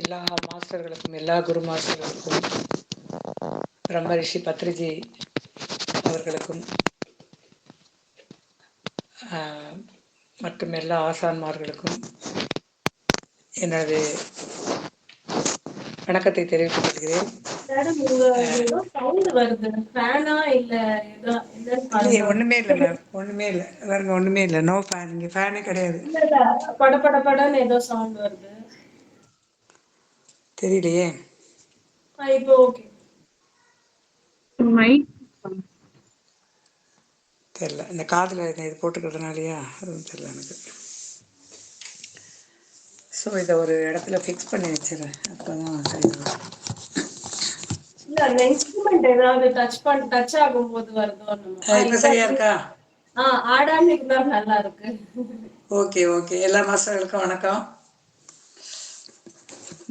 எல்லா மாஸ்டர்களுக்கும், எல்லா குரு மாஸ்டர்களுக்கும், பிரம்ம ரிஷி பத்ரிஜி அவர்களுக்கும் மற்றும் எல்லா ஆசான்மார்களுக்கும் எனது வணக்கத்தை தெரிவித்துக் கொள்கிறேன். இல்லையே, ஒண்ணுமே இல்லை மேம், ஒண்ணுமே இல்லை. பாருங்க, ஒண்ணுமே இல்லை. No fan. இங்க ஃபேனே கிடையாது. படபடன்னு ஏதோ சவுண்ட் வருது. தெரியலையே. இப்போ ஓகே. தெரியல, இந்த காதில் இது போட்டுக்கிறதுனாலயா அதுவும் தெரியல எனக்கு. ஸோ இதை ஒரு இடத்துல ஃபிக்ஸ் பண்ணி வச்சிடறேன், அப்போதான் சரி வரும். இல்ல, அந்த இன்ஸ்ட்ருமெண்ட் ஏதாவது டச் ஆகும்போது வருதோ. இப்போ சரியா இருக்கா? ஆடாமிக் தான் நல்லா இருக்கு. Okay okay. எல்லா மாஸ்டர்களுக்கும் வணக்கம்.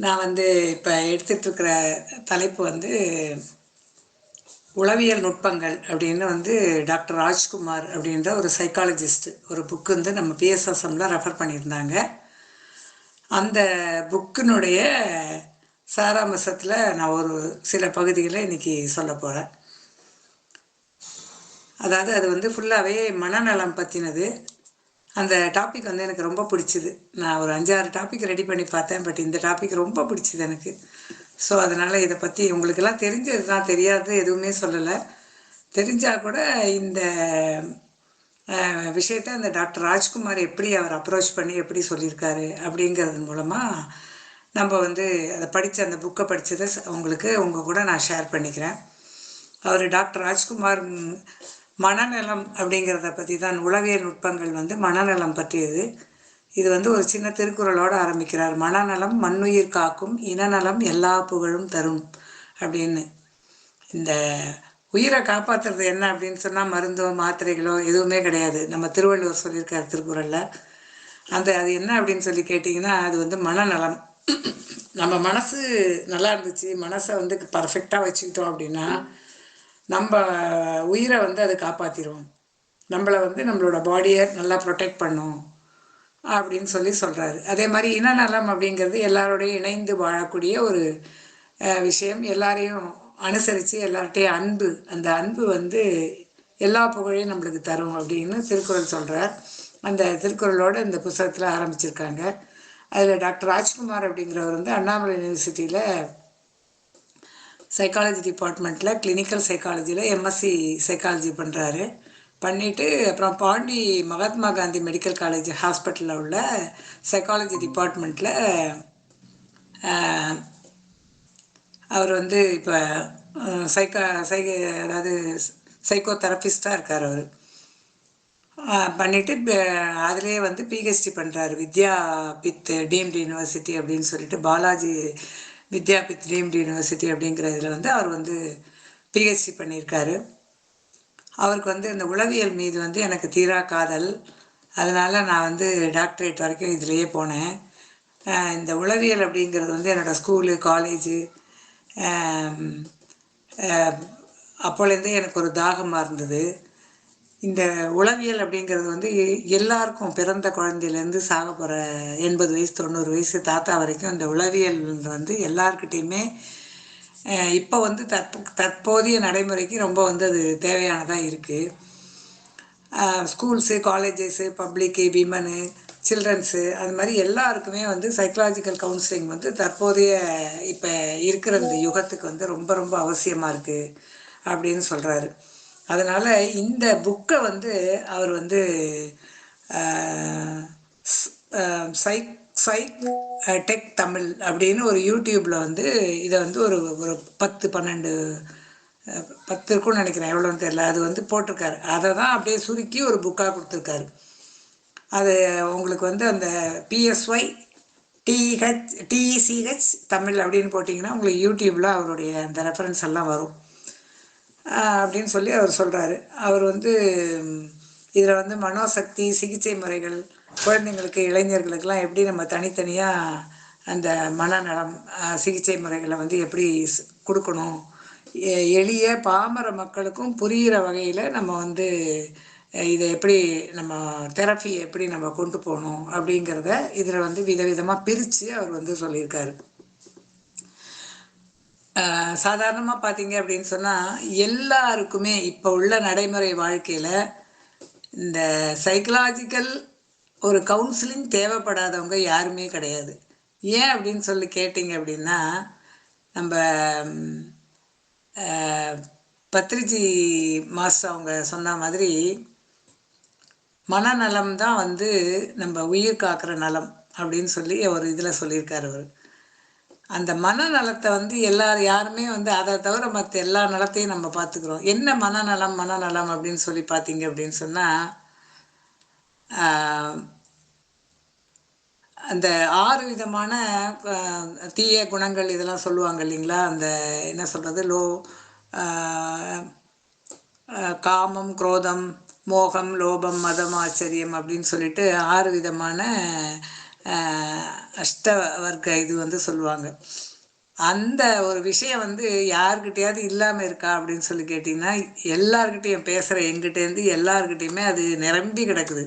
நான் இப்போ எடுத்துட்டு இருக்கிற தலைப்பு உளவியல் நுட்பங்கள் அப்படின்னு டாக்டர் ராஜ்குமார் அப்படின்ற ஒரு சைக்காலஜிஸ்ட் ஒரு புக்கு நம்ம பிஎஸ்எஸ்எம்ல ரெஃபர் பண்ணியிருந்தாங்க. அந்த புக்கினுடைய சாராம்சத்தில் நான் ஒரு சில பகுதிகளை இன்னைக்கு சொல்ல போகிறேன். அதாவது அது ஃபுல்லாகவே மனநலம் பற்றினது. அந்த டாபிக் எனக்கு ரொம்ப பிடிச்சிது. நான் ஒரு 5-6 டாபிக் ரெடி பண்ணி பார்த்தேன், பட் இந்த டாபிக் ரொம்ப பிடிச்சிது எனக்கு. ஸோ அதனால் இதை பற்றி உங்களுக்கெல்லாம் தெரிஞ்சது தான், தெரியாது எதுவுமே சொல்லலை. தெரிஞ்சால் கூட இந்த விஷயத்தை அந்த டாக்டர் ராஜ்குமார் எப்படி அவர் அப்ரோச் பண்ணி எப்படி சொல்லியிருக்காரு அப்படிங்கிறது மூலமாக நம்ம அதை படித்த அந்த புக்கை படித்ததை உங்களுக்கு உங்கள் கூட நான் ஷேர் பண்ணிக்கிறேன். அவர் டாக்டர் ராஜ்குமார் மனநலம் அப்படிங்கிறத பற்றி தான், உளவியல் நுட்பங்கள் மனநலம் பற்றியது. இது ஒரு சின்ன திருக்குறளோடு ஆரம்பிக்கிறார். மனநலம் மண்ணுயிர் காக்கும், இனநலம் எல்லா புகழும் தரும் அப்படின்னு. இந்த உயிரை காப்பாற்றுறது என்ன அப்படின்னு சொன்னால் மருந்தோ மாத்திரைகளோ எதுவுமே கிடையாது. நம்ம திருவள்ளுவர் சொல்லியிருக்கார் திருக்குறளில். அது என்ன அப்படின்னு சொல்லி கேட்டிங்கன்னா, அது மனநலம். நம்ம மனசு நல்லா இருந்துச்சு, மனசை பர்ஃபெக்டாக வச்சுக்கிட்டோம் அப்படின்னா நம்ம உயிரை அதை காப்பாற்றிடுவோம். நம்மளை நம்மளோட பாடியை நல்லா ப்ரொடெக்ட் பண்ணும் அப்படின்னு சொல்கிறாரு. அதே மாதிரி இனநலம் அப்படிங்கிறது எல்லாரோடையும் இணைந்து வாழக்கூடிய ஒரு விஷயம். எல்லாரையும் அனுசரித்து எல்லார்ட்டையும் அன்பு, அந்த அன்பு எல்லா புகழையும் நம்மளுக்கு தரும் அப்படின்னு திருக்குறள் சொல்கிறார். அந்த திருக்குறளோடு இந்த புத்தகத்தில் ஆரம்பிச்சிருக்காங்க. அதில் டாக்டர் ராஜ்குமார் அப்படிங்கிறவர் அண்ணாமலை யூனிவர்சிட்டியில் சைக்காலஜி டிபார்ட்மெண்ட்டில் கிளினிக்கல் சைக்காலஜியில் எம்எஸ்சி சைக்காலஜி பண்ணுறாரு. பண்ணிவிட்டு அப்புறம் பாண்டி மகாத்மா காந்தி மெடிக்கல் காலேஜ் ஹாஸ்பிட்டலில் உள்ள சைக்காலஜி டிபார்ட்மெண்ட்டில் அவர் இப்போ அதாவது சைக்கோ தெரபிஸ்டாக இருக்கார். அவர் பண்ணிவிட்டு அதிலே பிஹெச்டி பண்ணுறாரு. வித்யாபித் டீம்டு யூனிவர்சிட்டி அப்படின்னு சொல்லிட்டு, பாலாஜி வித்யாபித் டீம்டு யூனிவர்சிட்டி அப்படிங்கிறதுல அவர் பிஹெச்டி பண்ணியிருக்காரு. அவருக்கு இந்த உளவியல் மீது எனக்கு தீரா காதல். அதனால் நான் டாக்டரேட் வரைக்கும் இதிலையே போனேன். இந்த உளவியல் அப்படிங்கிறது என்னோடய ஸ்கூலு காலேஜு அப்போலேருந்தே எனக்கு ஒரு தாகமாக இருந்தது. இந்த உளவியல் அப்படிங்கிறது எல்லாருக்கும், பிறந்த குழந்தையிலேருந்து சாக போகிற 80 வயசு 90 வயசு தாத்தா வரைக்கும் இந்த உளவியல் எல்லாருக்கிட்டேயுமே இப்போ தற்போதைய நடைமுறைக்கு ரொம்ப அது தேவையானதாக இருக்குது. ஸ்கூல்ஸு, காலேஜஸ்ஸு, பப்ளிக்கு, விமனு, சில்ட்ரன்ஸு, அது மாதிரி எல்லாருக்குமே சைக்கலாஜிக்கல் கவுன்சிலிங் தற்போதைய இப்போ இருக்கிற இந்த யுகத்துக்கு ரொம்ப ரொம்ப அவசியமாக இருக்குது அப்படின்னு சொல்கிறாரு. அதனால் இந்த புக்கை அவர் டெக் தமிழ் அப்படின்னு ஒரு யூடியூப்பில் இதை ஒரு 10-12 இருக்குன்னு நினைக்கிறேன், எவ்வளோன்னு தெரியல, அது போட்டிருக்காரு. அதை தான் அப்படியே சுருக்கி ஒரு புக்காக கொடுத்துருக்காரு. அது உங்களுக்கு அந்த PSY TECH தமிழ் அப்படின்னு போட்டிங்கன்னா உங்களுக்கு யூடியூப்பில் அவருடைய அந்த ரெஃபரன்ஸ் எல்லாம் வரும் அப்படின்னு சொல்லி அவர் சொல்கிறாரு. அவர் இதில் மனோசக்தி, சிகிச்சை முறைகள், குழந்தைங்களுக்கு, இளைஞர்களுக்கெல்லாம் எப்படி நம்ம தனித்தனியாக அந்த மனநலம் சிகிச்சை முறைகளை எப்படி கொடுக்கணும், எளிய பாமர மக்களுக்கும் புரிகிற வகையில் நம்ம இதை எப்படி நம்ம தெரப்பியை எப்படி நம்ம கொண்டு போகணும் அப்படிங்கிறத இதில் விதவிதமாக பிரித்து அவர் சொல்லியிருக்காரு. சாதாரணமாக பார்த்தீங்க அப்படின்னு சொன்னால் எல்லாருக்குமே இப்போ உள்ள நடைமுறை வாழ்க்கையில் இந்த சைக்கலாஜிக்கல் ஒரு கவுன்சிலிங் தேவைப்படாதவங்க யாருமே கிடையாது. ஏன் அப்படின்னு சொல்லி கேட்டிங்க அப்படின்னா, நம்ம பத்ரிஜி மாஸ்டர் அவங்க சொன்ன மாதிரி மனநலம் தான் வந்து நம்ம உயிர் காக்கிற நலம் அப்படின்னு சொல்லி ஒரு இதில் சொல்லியிருக்காரு அவர். அந்த மனநலத்தை வந்து யாருமே வந்து அதை தவிர மற்ற எல்லா நலத்தையும் நம்ம பார்த்துக்கிறோம். என்ன மனநலம் மனநலம் அப்படின்னு சொல்லி பார்த்தீங்க அப்படின்னு சொன்னால், அந்த 6 விதமான தீய குணங்கள் இதெல்லாம் சொல்லுவாங்க இல்லைங்களா? அந்த என்ன சொல்கிறது, காமம், குரோதம், மோகம், லோபம், மதம், ஆச்சரியம் அப்படின்னு சொல்லிட்டு 6 விதமான அஷ்ட வர்க்க இது வந்து சொல்லுவாங்க. அந்த ஒரு விஷயம் வந்து யாருக்கிட்டையாவது இல்லாமல் இருக்கா அப்படின்னு சொல்லி கேட்டிங்கன்னா, எல்லார்கிட்டையும் பேசுகிற எங்கிட்டேருந்து எல்லார்கிட்டையுமே அது நிரம்பி கிடக்குது.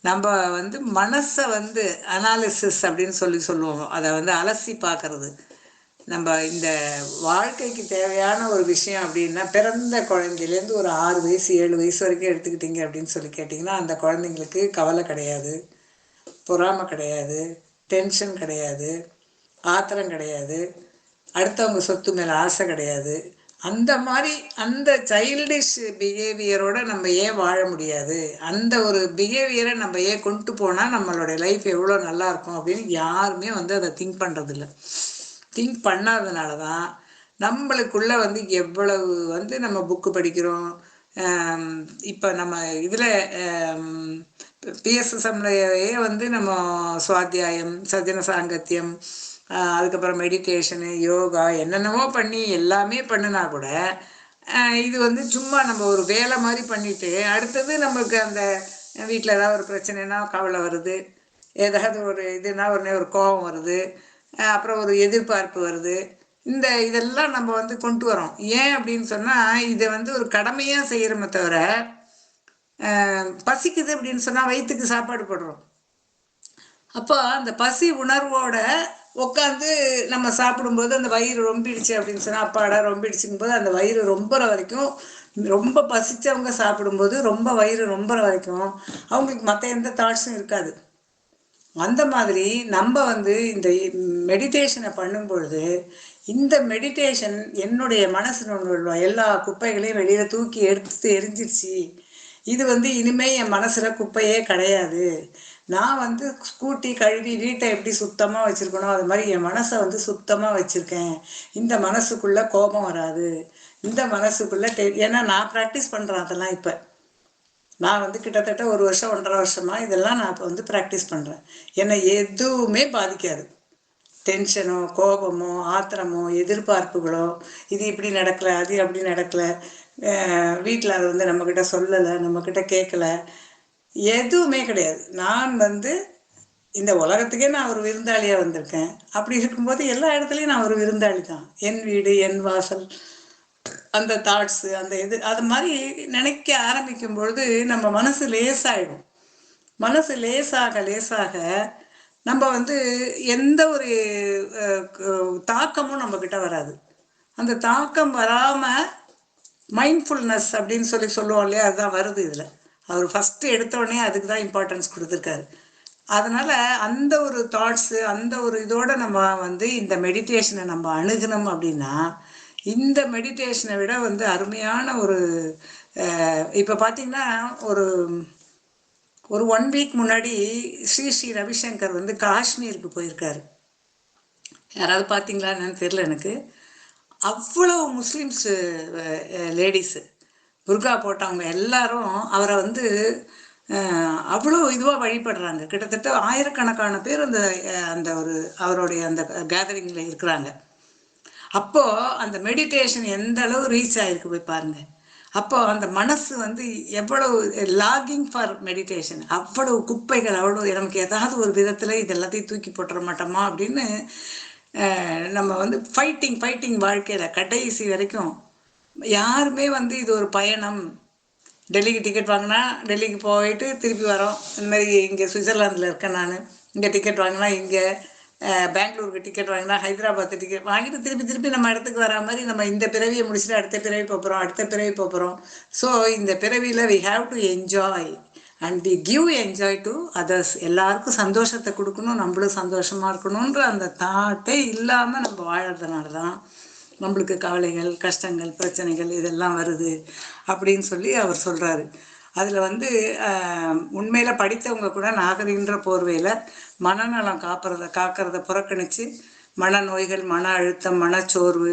நம்ம வந்து மனசை வந்து அனாலிசிஸ் அப்படின்னு சொல்லுவோம். அதை வந்து அலசி பார்க்கறது. நம்ம இந்த வாழ்க்கைக்கு தேவையான ஒரு விஷயம் அப்படின்னா, பிறந்த குழந்தையிலேருந்து ஒரு 6 வயசு 7 வயசு வரைக்கும் எடுத்துக்கிட்டிங்க அப்படின்னு சொல்லி கேட்டிங்கன்னா, அந்த குழந்தைங்களுக்கு கவலை கிடையாது, பொறாமை கிடையாது, டென்ஷன் கிடையாது, ஆத்திரம் கிடையாது, அடுத்தவங்க சொத்து மேலே ஆசை கிடையாது. அந்த மாதிரி அந்த சைல்டிஷ் பிஹேவியரோட நம்ம ஏன் வாழ முடியாது? அந்த ஒரு பிஹேவியரை நம்ம ஏன் கொண்டு போனால் நம்மளுடைய லைஃப் எவ்வளோ நல்லா இருக்கும் அப்படின்னு யாருமே வந்து அதை திங்க் பண்ணுறதில்ல. திங்க் பண்ணாததுனால தான் நம்மளுக்குள்ள வந்து எவ்வளவு வந்து நம்ம புக்கு படிக்கிறோம். இப்போ நம்ம இதில் பிஎஸ்எஸ்எம்லையே வந்து நம்ம சுவாத்தியாயம், சஜன சாங்கத்தியம், அதுக்கப்புறம் மெடிடேஷனு, யோகா என்னென்னவோ பண்ணி எல்லாமே பண்ணினா கூட இது வந்து சும்மா நம்ம ஒரு வேலை மாதிரி பண்ணிட்டு அடுத்தது நமக்கு அந்த வீட்டில் ஏதாவது ஒரு பிரச்சனைனா கவலை வருது, ஏதாவது ஒரு இதுனா உடனே ஒரு கோபம் வருது, அப்புறம் ஒரு எதிர்பார்ப்பு வருது. இதெல்லாம் நம்ம வந்து கொண்டு வரோம். ஏன் அப்படின்னு சொன்னால் இதை வந்து ஒரு கடமையாக செய்கிறோமே தவிர, பசிக்குது அப்படின்னு சொன்னால் வயிற்றுக்கு சாப்பாடு போடுறோம். அப்போ அந்த பசி உணர்வோட உட்காந்து நம்ம சாப்பிடும்போது அந்த வயிறு ரொம்பிடுச்சு அப்படின்னு சொன்னால், அப்பாடா ரொம்பிடுச்சுங்கும் போது அந்த வயிறு ரொம்புற வரைக்கும், ரொம்ப பசிச்சவங்க சாப்பிடும்போது ரொம்ப வயிறு ரொம்புற வரைக்கும் அவங்களுக்கு மற்ற எந்த தாட்ஸும் இருக்காது. அந்த மாதிரி நம்ம வந்து இந்த மெடிடேஷனை பண்ணும்பொழுது இந்த மெடிடேஷன் என்னுடைய மனசில் உள்ள எல்லா குப்பைகளையும் வெளியில் தூக்கி எடுத்து எரிஞ்சிருச்சு. இது வந்து இனிமே என் மனசில் குப்பையே கிடையாது. நான் வந்து ஸ்கூட்டி கழுவி வீட்டை எப்படி சுத்தமாக வச்சுருக்கணும் அது மாதிரி என் மனசை வந்து சுத்தமாக வச்சுருக்கேன். இந்த மனசுக்குள்ளே கோபம் வராது, இந்த மனசுக்குள்ளே ஏன்னா நான் ப்ராக்டிஸ் பண்ணுறேன் அதெல்லாம். இப்போ நான் வந்து கிட்டத்தட்ட 1 வருஷம் 1.5 வருஷமாக இதெல்லாம் நான் இப்போ வந்து ப்ராக்டிஸ் பண்ணுறேன். என்னை எதுவுமே பாதிக்காது. டென்ஷனோ, கோபமோ, ஆத்திரமோ, எதிர்பார்ப்புகளோ, இது இப்படி நடக்கலை, அது அப்படி நடக்கலை, வீட்டில் அது வந்து நம்மக்கிட்ட சொல்லலை, நம்மக்கிட்ட கேட்கல, எதுவுமே கிடையாது. நான் வந்து இந்த உலகத்துக்கே நான் ஒரு விருந்தாளியாக வந்திருக்கேன். அப்படி இருக்கும்போது எல்லா இடத்துலையும் நான் ஒரு விருந்தாளி தான். என் வீடு, என் வாசல், அந்த தாட்ஸு, அந்த அது மாதிரி நினைக்க ஆரம்பிக்கும் பொழுது நம்ம மனசு லேசாகிடும். மனசு லேசாக லேசாக நம்ம வந்து எந்த ஒரு தாக்கமும் நம்மக்கிட்ட வராது. அந்த தாக்கம் வராமல் மைண்ட்ஃபுல்னஸ் அப்படின்னு சொல்லுவோம் இல்லையா, அதுதான் வருது இதில். அவர் ஃபஸ்ட்டு எடுத்தோடனே அதுக்கு தான் இம்பார்ட்டன்ஸ் கொடுத்துருக்காரு. அதனால் அந்த ஒரு தாட்ஸு, அந்த ஒரு இதோடு நம்ம வந்து இந்த மெடிடேஷனை நம்ம அணுகணும் அப்படின்னா, இந்த மெடிடேஷனை விட வந்து அருமையான ஒரு இப்போ பார்த்திங்கன்னா ஒரு 1 வீக் முன்னாடி ஸ்ரீ ரவிசங்கர் வந்து காஷ்மீருக்கு போயிருக்காரு. யாராவது பார்த்தீங்களா என்னன்னு தெரியல எனக்கு. அவ்வளோ முஸ்லீம்ஸு லேடிஸு புர்கா போட்டவங்க எல்லாரும் அவரை வந்து அவ்வளோ இதுவாக வழிபடுறாங்க. கிட்டத்தட்ட 1000கணக்கான பேர் அந்த அந்த ஒரு அவருடைய அந்த கேதரிங்கில் இருக்கிறாங்க. அப்போது அந்த மெடிடேஷன் எந்த அளவு ரீச் ஆகிருக்கு போய் பாருங்கள். அப்போ அந்த மனசு வந்து எவ்வளவு லாகிங் ஃபார் மெடிடேஷன், அவ்வளவு குப்பைகள், அவ்வளோ நமக்கு ஏதாவது ஒரு விதத்தில் இது எல்லாத்தையும் தூக்கி போட்டுற மாட்டோமா அப்படின்னு நம்ம வந்து ஃபைட்டிங் வாழ்க்கையில் கடைசி வரைக்கும். யாருமே வந்து இது ஒரு பயணம், டெல்லிக்கு டிக்கெட் வாங்கினா டெல்லிக்கு போயிட்டு திருப்பி வரோம், இந்த மாதிரி இங்கே சுவிட்சர்லாந்தில் இருக்கேன் நான், இங்கே டிக்கெட் வாங்கினா இங்கே பெங்களூருக்கு டிக்கெட் வாங்கினா ஹைதராபாத் டிக்கெட் வாங்கிட்டு திருப்பி திருப்பி நம்ம இடத்துக்கு வரா மாதிரி நம்ம இந்த பிறவியை முடிச்சுட்டு அடுத்த பிறவி போகிறோம், அடுத்த பிறவி போகிறோம். ஸோ இந்த பிறவியில் we have to enjoy and we give enjoy to others. எல்லாருக்கும் சந்தோஷத்தை கொடுக்கணும், நம்மளும் சந்தோஷமாக இருக்கணுன்ற அந்த தாட்டே இல்லாமல் நம்ம வாழறதுனால தான் நம்மளுக்கு கவலைகள், கஷ்டங்கள், பிரச்சனைகள் இதெல்லாம் வருது அப்படின்னு சொல்லி அவர் சொல்கிறாரு. அதில் வந்து உண்மையில் படித்தவங்க கூட நாகரிகன்ற போர்வையில் மனநலம் காக்கிறத புறக்கணித்து மனநோய்கள், மன அழுத்தம், மனச்சோர்வு,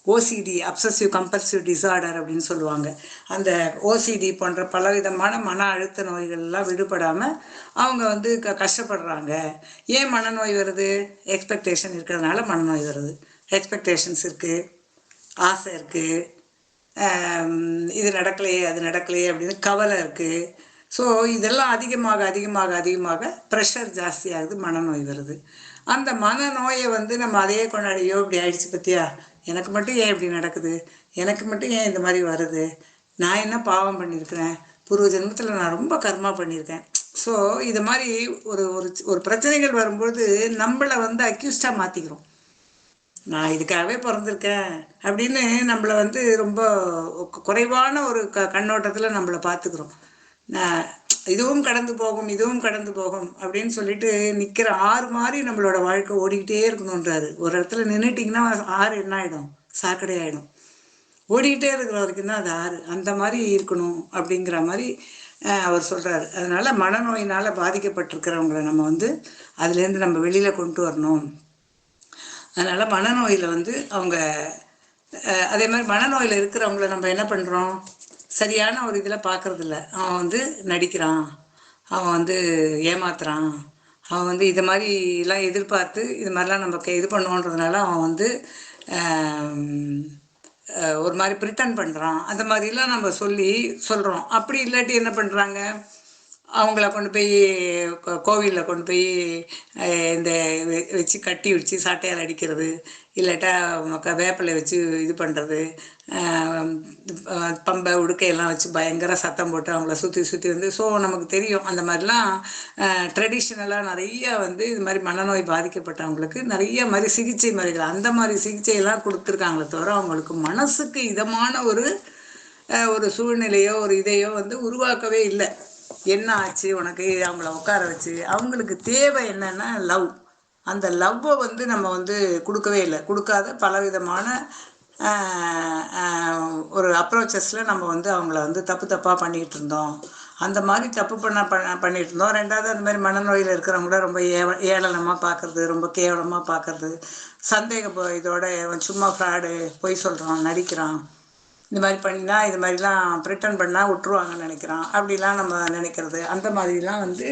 ஓசிடி அப்சசிவ் கம்பல்சிவ் டிசார்டர் அப்படின்னு சொல்லுவாங்க, அந்த ஓசிடி போன்ற பலவிதமான மன அழுத்த நோய்கள்லாம் விடுபடாமல் அவங்க வந்து கஷ்டப்படுறாங்க. ஏன் மனநோய் வருது? எக்ஸ்பெக்டேஷன் இருக்கிறதுனால மனநோய் வருது. எக்ஸ்பெக்டேஷன்ஸ் இருக்குது, ஆசை இருக்குது, இது நடக்கலையே அது நடக்கலையே அப்படின்னு கவலை இருக்குது. ஸோ இதெல்லாம் அதிகமாக அதிகமாக அதிகமாக ப்ரெஷர் ஜாஸ்தியாகுது, மனநோய் வருது. அந்த மனநோயை வந்து நம்ம அதையே கொண்டாடியோ இப்படி ஆயிடுச்சு பற்றியா, எனக்கு மட்டும் ஏன் இப்படி நடக்குது, எனக்கு மட்டும் ஏன் இந்த மாதிரி வருது, நான் என்ன பாவம் பண்ணியிருக்கிறேன், பூர்வ ஜென்மத்தில் நான் ரொம்ப கர்மா பண்ணியிருக்கேன். ஸோ இது மாதிரி ஒரு ஒரு பிரச்சனைகள் வரும்பொழுது நம்மளை வந்து அக்யூஸ்டாக மாற்றிக்கிறோம். நான் இதுக்காகவே பிறந்திருக்கேன் அப்படின்னு நம்மளை வந்து ரொம்ப குறைவான ஒரு கண்ணோட்டத்தில் நம்மளை பார்த்துக்கிறோம். நான் இதுவும் கடந்து போகும், இதுவும் கடந்து போகும் அப்படின்னு சொல்லிட்டு நிற்கிற ஆறு மாதிரி நம்மளோட வாழ்க்கை ஓடிக்கிட்டே இருக்கணுன்றாரு. ஒரு இடத்துல நின்றுட்டிங்கன்னா ஆறு என்ன ஆகிடும்? சாக்கடை ஆகிடும். ஓடிக்கிட்டே இருக்கிற வரைக்கும் தான் அது ஆறு. அந்த மாதிரி இருக்கணும் அப்படிங்கிற மாதிரி அவர் சொல்கிறாரு. அதனால மனநோயினால் பாதிக்கப்பட்டிருக்கிறவங்களை நம்ம வந்து அதுலேருந்து நம்ம வெளியில் கொண்டு வரணும். அதனால் மனநோயில் வந்து அவங்க அதே மாதிரி மனநோயில் இருக்கிறவங்கள நம்ம என்ன பண்ணுறோம், சரியான ஒரு இதில் பார்க்குறதில்ல. அவன் வந்து நடிக்கிறான், அவன் வந்து ஏமாத்துறான், அவன் வந்து இது மாதிரிலாம் எதிர்பார்த்து இது மாதிரிலாம் நம்ம இது பண்ணுவோன்றதுனால அவன் வந்து ஒரு மாதிரி ப்ரிட்டன் பண்ணுறான், அந்த மாதிரிலாம் நம்ம சொல்கிறோம். அப்படி இல்லாட்டி என்ன பண்ணுறாங்க, அவங்கள கொண்டு போய் கோவிலில் கொண்டு போய் இந்த வச்சு கட்டி வச்சு சாட்டையால் அடிக்கிறது, இல்லாட்டா வேப்பிலை வச்சு இது பண்ணுறது, பம்பை உடுக்கையெல்லாம் வச்சு பயங்கர சத்தம் போட்டு அவங்கள சுற்றி சுற்றி வந்து. ஸோ நமக்கு தெரியும் அந்த மாதிரிலாம் ட்ரெடிஷ்னலாக நிறைய வந்து இது மாதிரி மனநோய் பாதிக்கப்பட்டவங்களுக்கு நிறைய மாதிரி சிகிச்சை முறைகள், அந்த மாதிரி சிகிச்சையெல்லாம் கொடுத்துருக்காங்களே தவிர அவங்களுக்கு மனசுக்கு இதமான ஒரு சூழ்நிலையோ ஒரு இதையோ வந்து உருவாக்கவே இல்லை. என்ன ஆச்சு உனக்கு? அவங்கள உட்கார வச்சு அவங்களுக்கு தேவை என்னன்னா லவ். அந்த லவ்வை வந்து நம்ம வந்து கொடுக்கவே இல்லை. கொடுக்காத பலவிதமான ஒரு அப்ரோச்சஸில் நம்ம வந்து அவங்கள வந்து தப்பாக பண்ணிக்கிட்டு இருந்தோம். அந்த மாதிரி தப்பு பண்ணிட்டு இருந்தோம். ரெண்டாவது அந்த மாதிரி மனநோயில் இருக்கிறவங்கள ரொம்ப ஏளனமாக பார்க்குறது, ரொம்ப கேவலமாக பார்க்குறது, சந்தேக இதோட சும்மா ஃப்ராடு, பொய் சொல்கிறான், நடிக்கிறான், இந்த மாதிரி பண்ணினா இது மாதிரிலாம் ப்ரிட்டன் பண்ணால் விட்டுருவாங்கன்னு நினைக்கிறான், அப்படிலாம் நம்ம நினைக்கிறது. அந்த மாதிரிலாம் வந்து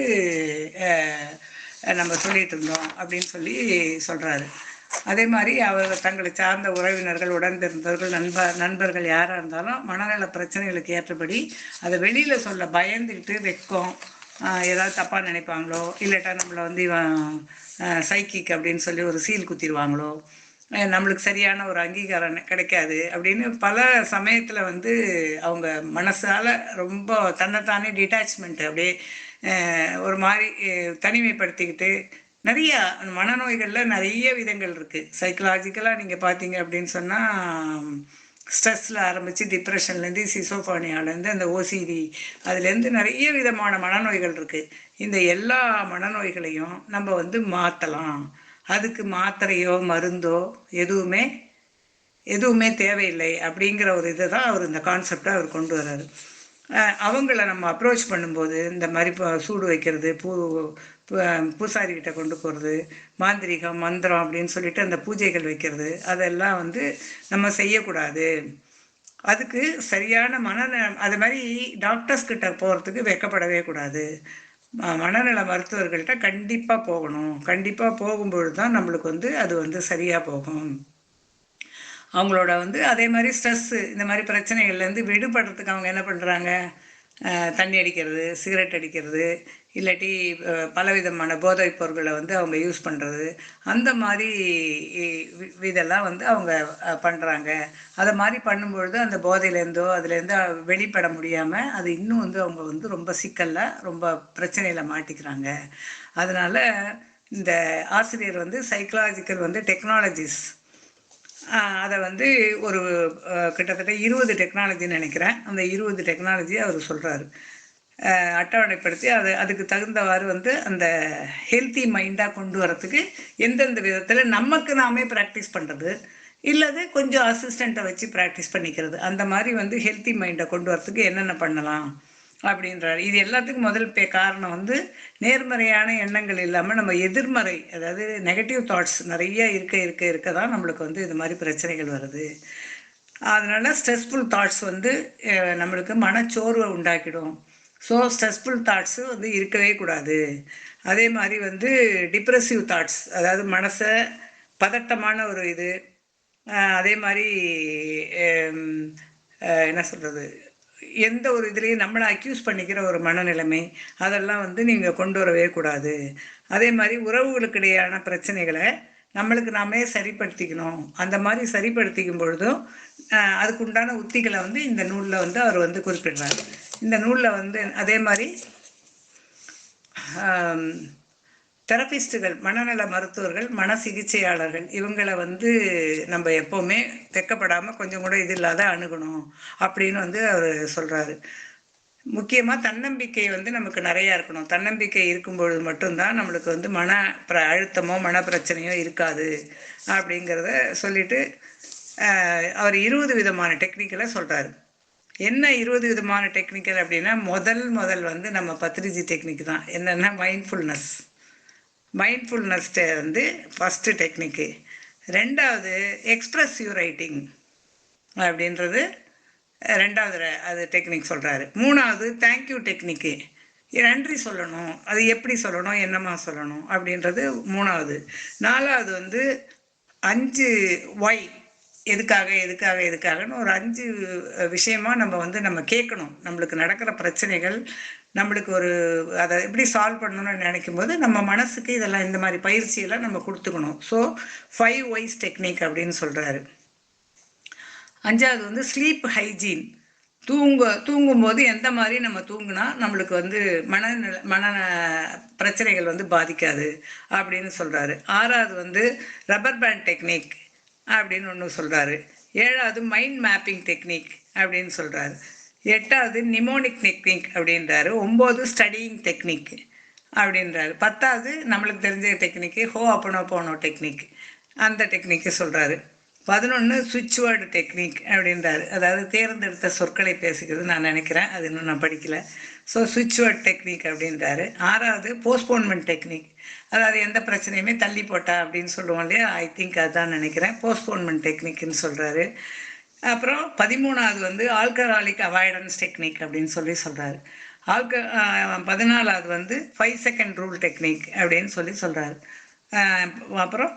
நம்ம சொல்லிகிட்டு இருந்தோம் அப்படின்னு சொல்லி சொல்கிறாரு. அதே மாதிரி அவர் தங்களை சார்ந்த உறவினர்கள், உடன்பிறந்தவர்கள், நண்பர்கள் யாராக இருந்தாலும் மனநல பிரச்சனைகளுக்கு ஏற்றபடி அதை வெளியில் சொல்ல பயந்துக்கிட்டு வெட்கம், ஏதாவது தப்பாக நினைப்பாங்களோ, இல்லாட்டா நம்மளை வந்து இவன் சைக்கிக் அப்படின்னு சொல்லி ஒரு சீல் குத்திடுவாங்களோ, நம்மளுக்கு சரியான ஒரு அங்கீகாரம் கிடைக்காது அப்படின்னு பல சமயத்தில் வந்து அவங்க மனசால் ரொம்ப தன்னைத்தானே டிட்டாச்மெண்ட் அப்படியே ஒரு மாதிரி தனிமைப்படுத்திக்கிட்டு நிறைய மனநோய்களில் நிறைய விதங்கள் இருக்குது. சைக்கலாஜிக்கலாக நீங்கள் பார்த்தீங்க அப்படின்னு சொன்னால் ஸ்ட்ரெஸ்ஸில் ஆரம்பித்து டிப்ரெஷன்லேருந்து, சிசோஃபானியாலேருந்து, அந்த ஓசிடி, அதுலேருந்து நிறைய விதமான மனநோய்கள் இருக்குது. இந்த எல்லா மனநோய்களையும் நம்ம வந்து மாற்றலாம். அதுக்கு மாத்திரையோ மருந்தோ எதுவுமே தேவையில்லை அப்படிங்கிற ஒரு இதை தான் அவர் இந்த கான்செப்டை அவர் கொண்டு வர்றாரு. அவங்கள நம்ம அப்ரோச் பண்ணும்போது இந்த மாதிரி சூடு வைக்கிறது, பூசாரிக்கிட்ட கொண்டு போகிறது, மாந்திரிகம், மந்திரம் அப்படின்னு சொல்லிட்டு அந்த பூஜைகள் வைக்கிறது, அதெல்லாம் வந்து நம்ம செய்யக்கூடாது. அதுக்கு சரியான அது மாதிரி டாக்டர்ஸ் கிட்ட போகிறதுக்கு வெக்கப்படவே கூடாது. மனநல மருத்துவர்கள்ட்ட கண்டிப்பாக போகணும். கண்டிப்பாக போகும்பொழுது தான் நம்மளுக்கு வந்து அது வந்து சரியாக போகும். அவங்களோட வந்து அதே மாதிரி ஸ்ட்ரெஸ்ஸு, இந்த மாதிரி பிரச்சனைகள்லேருந்து விடுபடுறதுக்கு அவங்க என்ன பண்ணுறாங்க, தண்ணி அடிக்கிறது, சிகரெட் அடிக்கிறது, இல்லாட்டி பலவிதமான போதைப் பொருட்களை வந்து அவங்க யூஸ் பண்ணுறது, அந்த மாதிரி இதெல்லாம் வந்து அவங்க பண்ணுறாங்க. அதை மாதிரி பண்ணும்பொழுது அந்த போதையிலேருந்தோ அதுலேருந்து வெளிப்பட முடியாமல் அது இன்னும் வந்து அவங்க வந்து ரொம்ப சிக்கலில் ரொம்ப பிரச்சனையில் மாட்டிக்கிறாங்க. அதனால் இந்த ஆசிரியர் வந்து சைக்கலாஜிக்கல் வந்து டெக்னாலஜிஸ் அதை வந்து ஒரு கிட்டத்தட்ட 20 டெக்னாலஜின்னு நினைக்கிறேன். அந்த 20 டெக்னாலஜி அவர் சொல்கிறாரு, அட்டவணைப்படுத்தி அதுக்கு தகுந்தவாறு வந்து அந்த ஹெல்த்தி மைண்டாக கொண்டு வரத்துக்கு எந்தெந்த விதத்தில் நமக்கு நாமே ப்ராக்டிஸ் பண்ணுறது, இல்லது கொஞ்சம் அசிஸ்டண்ட்டை வச்சு ப்ராக்டிஸ் பண்ணிக்கிறது, அந்த மாதிரி வந்து ஹெல்த்தி மைண்டை கொண்டு வரத்துக்கு என்னென்ன பண்ணலாம் அப்படின்றாரு. இது எல்லாத்துக்கும் முதல் காரணம் வந்து நேர்மறையான எண்ணங்கள் இல்லாமல் நம்ம எதிர்மறை, அதாவது நெகட்டிவ் தாட்ஸ் நிறைய இருக்க தான் நம்மளுக்கு வந்து இது மாதிரி பிரச்சனைகள் வருது. அதனால ஸ்ட்ரெஸ்ஃபுல் தாட்ஸ் வந்து நம்மளுக்கு மனச்சோர்வை உண்டாக்கிடும். ஸோ ஸ்ட்ரெஸ்ஃபுல் தாட்ஸு வந்து இருக்கவே கூடாது. அதே மாதிரி வந்து டிப்ரெசிவ் தாட்ஸ், அதாவது மனசை பதட்டமான ஒரு இது, அதே மாதிரி என்ன சொல்கிறது, எந்த ஒரு இதுலேயும் நம்மளை அக்யூஸ் பண்ணிக்கிற ஒரு மனநிலைமை, அதெல்லாம் வந்து நீங்கள் கொண்டு வரவே கூடாது. அதே மாதிரி உறவுகளுக்கு இடையான பிரச்சனைகளை நம்மளுக்கு நாமே சரிப்படுத்திக்கணும். அந்த மாதிரி சரிப்படுத்திக்கும் பொழுதும் அதுக்குண்டான உத்திகளை வந்து இந்த நூலில் வந்து அவர் வந்து குறிப்பிடுறாரு. இந்த நூலில் வந்து அதே மாதிரி தெரபிஸ்ட்டுகள், மனநல மருத்துவர்கள், மன சிகிச்சையாளர்கள், இவங்களை வந்து நம்ம எப்போவுமே வெக்கப்படாமல் கொஞ்சம் கூட இது இல்லாத அணுகணும் அப்படின்னு வந்து அவர் சொல்கிறாரு. முக்கியமாக தன்னம்பிக்கை வந்து நமக்கு நிறையா இருக்கணும். தன்னம்பிக்கை இருக்கும்பொழுது மட்டும்தான் நம்மளுக்கு வந்து அழுத்தமோ மன பிரச்சனையோ இருக்காது அப்படிங்கிறத சொல்லிட்டு அவர் 20 விதமான டெக்னிக்கலை சொல்கிறாரு. என்ன 20 விதமான டெக்னிக்கல் அப்படின்னா, முதல் வந்து நம்ம பத்ரிஜி டெக்னிக் தான். என்னென்னா மைண்ட்ஃபுல்னஸ் வந்து ஃபஸ்ட்டு டெக்னிக்கு. ரெண்டாவது எக்ஸ்ப்ரெசிவ் ரைட்டிங் அப்படின்றது ரெண்டாவது அது டெக்னிக் சொல்கிறாரு. மூணாவது தேங்க்யூ டெக்னிக்கு, நன்றி சொல்லணும், அது எப்படி சொல்லணும், என்னம்மா சொல்லணும் அப்படின்றது மூணாவது. நாலாவது வந்து 5 ஒய், எதுக்காகன்னு ஒரு 5 விஷயமா நம்ம கேட்கணும். நம்மளுக்கு நடக்கிற பிரச்சனைகள், நம்மளுக்கு ஒரு அதை எப்படி சால்வ் பண்ணணும்னு நினைக்கும் போது நம்ம மனசுக்கு இதெல்லாம் இந்த மாதிரி பயிற்சியெல்லாம் நம்ம கொடுத்துக்கணும். ஸோ 5 ஒய்ஸ் டெக்னிக் அப்படின்னு சொல்கிறாரு. அஞ்சாவது வந்து ஸ்லீப் ஹைஜீன், தூங்கும்போது எந்த மாதிரி நம்ம தூங்குனா நம்மளுக்கு வந்து மன பிரச்சனைகள் வந்து பாதிக்காது அப்படின்னு சொல்கிறாரு. ஆறாவது வந்து ரப்பர் பேண்ட் டெக்னிக் அப்படின்னு ஒன்று சொல்கிறாரு. ஏழாவது மைண்ட் மேப்பிங் டெக்னிக் அப்படின்னு சொல்கிறாரு. எட்டாவது நிமோனிக் டெக்னிக் அப்படின்றாரு. 9 ஸ்டடியிங் டெக்னிக் அப்படின்றாரு. 10வது நம்மளுக்கு தெரிஞ்ச டெக்னிக்கு ஹோஅப்பனோபோனோ டெக்னிக், அந்த டெக்னிக்கு சொல்கிறாரு. 11 சுவிட்ச் வேர்டு டெக்னிக் அப்படின்றாரு. அதாவது தேர்ந்தெடுத்த சொற்களை பேசுகிறது நான் நினைக்கிறேன், அது இன்னும் நான் படிக்கல. ஸோ சுவிட்ச் வேர்ட் டெக்னிக் அப்படின்றாரு. 6வது போஸ்ட்போன்மெண்ட் டெக்னிக், அதாவது எந்த பிரச்சனையுமே தள்ளி போட்டா அப்படின்னு சொல்லுவோம் இல்லையா, ஐ திங்க் அதுதான் நினைக்கிறேன், போஸ்ட்போன்மெண்ட் டெக்னிக்னு சொல்கிறாரு. அப்புறம் 13வது வந்து ஆல்கஹாலிக் அவாய்டன்ஸ் டெக்னிக் அப்படின்னு சொல்கிறாரு. 14வது வந்து 5 செகண்ட் ரூல் டெக்னிக் அப்படின்னு சொல்கிறாரு. அப்புறம்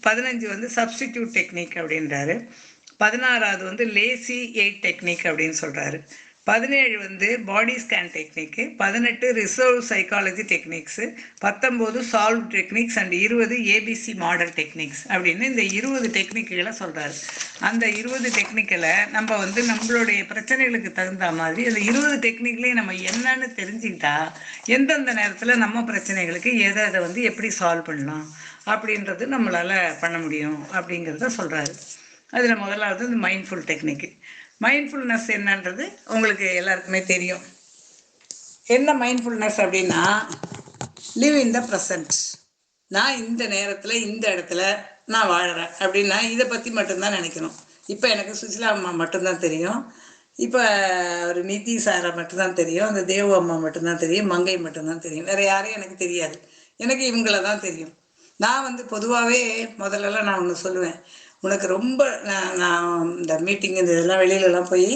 15 வந்து சப்ஸ்டிடியூட் டெக்னிக் அப்படின்றாரு. 16வது வந்து லேசி எயிட் டெக்னிக் அப்படின்னு சொல்கிறாரு. 17 வந்து body scan technique. 18 reserve psychology techniques. 19 solve techniques and 20 ABC model techniques அப்படின்னு இந்த 20 டெக்னிக்குகளை சொல்கிறாரு. அந்த 20 டெக்னிக்கில் நம்ம வந்து நம்மளுடைய பிரச்சனைகளுக்கு தகுந்த மாதிரி அந்த 20 டெக்னிக்லேயும் நம்ம என்னன்னு தெரிஞ்சுக்கிட்டா எந்தெந்த நேரத்தில் நம்ம பிரச்சனைகளுக்கு எதை வந்து எப்படி சால்வ் பண்ணலாம் அப்படின்றது நம்மளால் பண்ண முடியும் அப்படிங்கிறத சொல்கிறாரு. அதில் முதலாவது இந்த மைண்ட்ஃபுல் டெக்னிக்கு. மைண்ட்ஃபுல்னஸ் என்னன்றது உங்களுக்கு எல்லாருக்குமே தெரியும். என்ன மைண்ட்ஃபுல்னஸ் அப்படின்னா, லிவ் இன் த ப்ரெசன்ட். நான் இந்த நேரத்தில் இந்த இடத்துல நான் வாழறேன் அப்படின்னா இதை பற்றி மட்டும்தான் நினைக்கணும். இப்போ எனக்கு சுசிலா அம்மா மட்டும்தான் தெரியும், இப்போ ஒரு நிதி சாரை மட்டும்தான் தெரியும், அந்த தேவ அம்மா மட்டும்தான் தெரியும், மங்கை மட்டும்தான் தெரியும், வேறு யாரையும் எனக்கு தெரியாது. எனக்கு இவங்கள தான் தெரியும். நான் வந்து பொதுவாகவே முதல்லலாம் நான் ஒன்று சொல்லுவேன், உனக்கு ரொம்ப நான் இந்த மீட்டிங் இந்த இதெல்லாம் வெளியிலலாம் போய்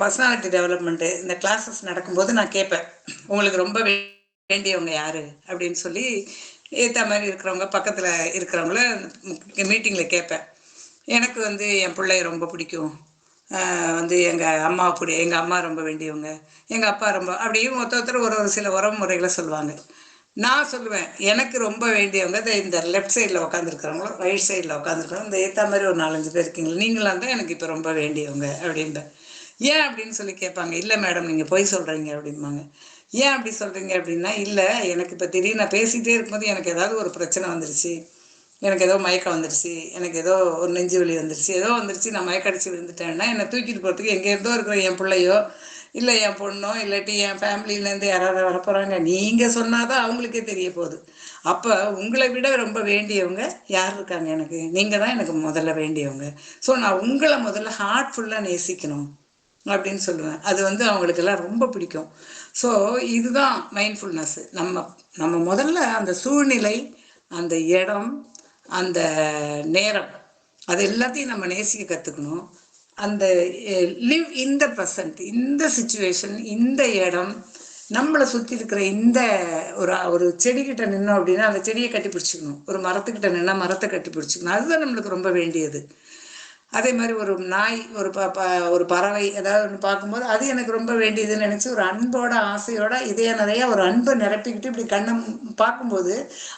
பர்சனாலிட்டி டெவலப்மெண்ட்டு இந்த கிளாஸஸ் நடக்கும்போது நான் கேட்பேன், உங்களுக்கு ரொம்ப வேண்டியவங்க யார் அப்படின்னு சொல்லி ஏற்ற மாதிரி இருக்கிறவங்க பக்கத்தில் இருக்கிறவங்கள மீட்டிங்கில் கேட்பேன். எனக்கு வந்து என் பிள்ளைய ரொம்ப பிடிக்கும், வந்து எங்கள் அம்மா ரொம்ப வேண்டியவங்க, எங்கள் அப்பா ரொம்ப, அப்படியும் ஒருத்தர் ஒரு சில உறவு முறைகளை சொல்லுவாங்க. நான் சொல்லுவேன், எனக்கு ரொம்ப வேண்டியவங்க இந்த லெஃப்ட் சைடில் உட்காந்துருக்குறவங்களோ ரைட் சைடில் உட்காந்துருக்குறவங்க இந்த ஏற்ற மாதிரி ஒரு 4-5 பேர் இருக்கீங்களா, நீங்களாம் தான் எனக்கு இப்போ ரொம்ப வேண்டியவங்க அப்படின்பேன். ஏன் அப்படின்னு சொல்லி கேட்பாங்க. இல்லை மேடம் நீங்கள் பொய் சொல்கிறீங்க அப்படிம்பாங்க. ஏன் அப்படி சொல்கிறீங்க அப்படின்னா, இல்லை எனக்கு இப்போ திடீர்னு நான் பேசிகிட்டே இருக்கும்போது எனக்கு ஏதாவது ஒரு பிரச்சனை வந்துருச்சு, எனக்கு ஏதோ மயக்கம் வந்துருச்சு, எனக்கு ஏதோ ஒரு நெஞ்சு வலி வந்துருச்சு, ஏதோ வந்துருச்சு, நான் மயக்கடிச்சு விழுந்துட்டேன்னா என்னை தூக்கிட்டு போகிறதுக்கு எங்கேருந்தோ இருக்கிற என் பிள்ளையோ இல்லை என் பொண்ணோ இல்லாட்டி என் ஃபேமிலியிலேருந்து யாராவது வரப்போகிறாங்க. நீங்கள் சொன்னால் தான் அவங்களுக்கே தெரிய போகுது. அப்போ உங்களை விட ரொம்ப வேண்டியவங்க யார் இருக்காங்க எனக்கு? நீங்கள் தான் எனக்கு முதல்ல வேண்டியவங்க. ஸோ நான் உங்களை முதல்ல ஹார்ட்ஃபுல்லாக நேசிக்கணும் அப்படின்னு சொல்லுவேன். அது வந்து அவங்களுக்கெல்லாம் ரொம்ப பிடிக்கும். ஸோ இதுதான் மைண்ட்ஃபுல்னஸ். நம்ம நம்ம முதல்ல அந்த சூழ்நிலை, அந்த இடம், அந்த நேரம், அது எல்லாத்தையும் நம்ம நேசிக்க கற்றுக்கணும். அந்த லிவ் இன் த ப்ரெசன்ட், இந்த சுச்சுவேஷன், இந்த இடம், நம்மளை சுற்றி இருக்கிற இந்த ஒரு ஒரு செடிக்கிட்ட நின்னோம் அப்படின்னா அந்த செடியை கட்டி பிடிச்சிக்கணும். ஒரு மரத்துக்கிட்ட நின்னா மரத்தை கட்டி பிடிச்சிக்கணும். அதுதான் நம்மளுக்கு ரொம்ப வேண்டியது. அதே மாதிரி ஒரு நாய், ஒரு பறவை ஏதாவது ஒன்று பார்க்கும்போது அது எனக்கு ரொம்ப வேண்டியதுன்னு நினச்சி ஒரு அன்போட ஆசையோட இதே நிறையா ஒரு அன்பை நிரப்பிக்கிட்டு இப்படி கண்ணை பார்க்கும்போது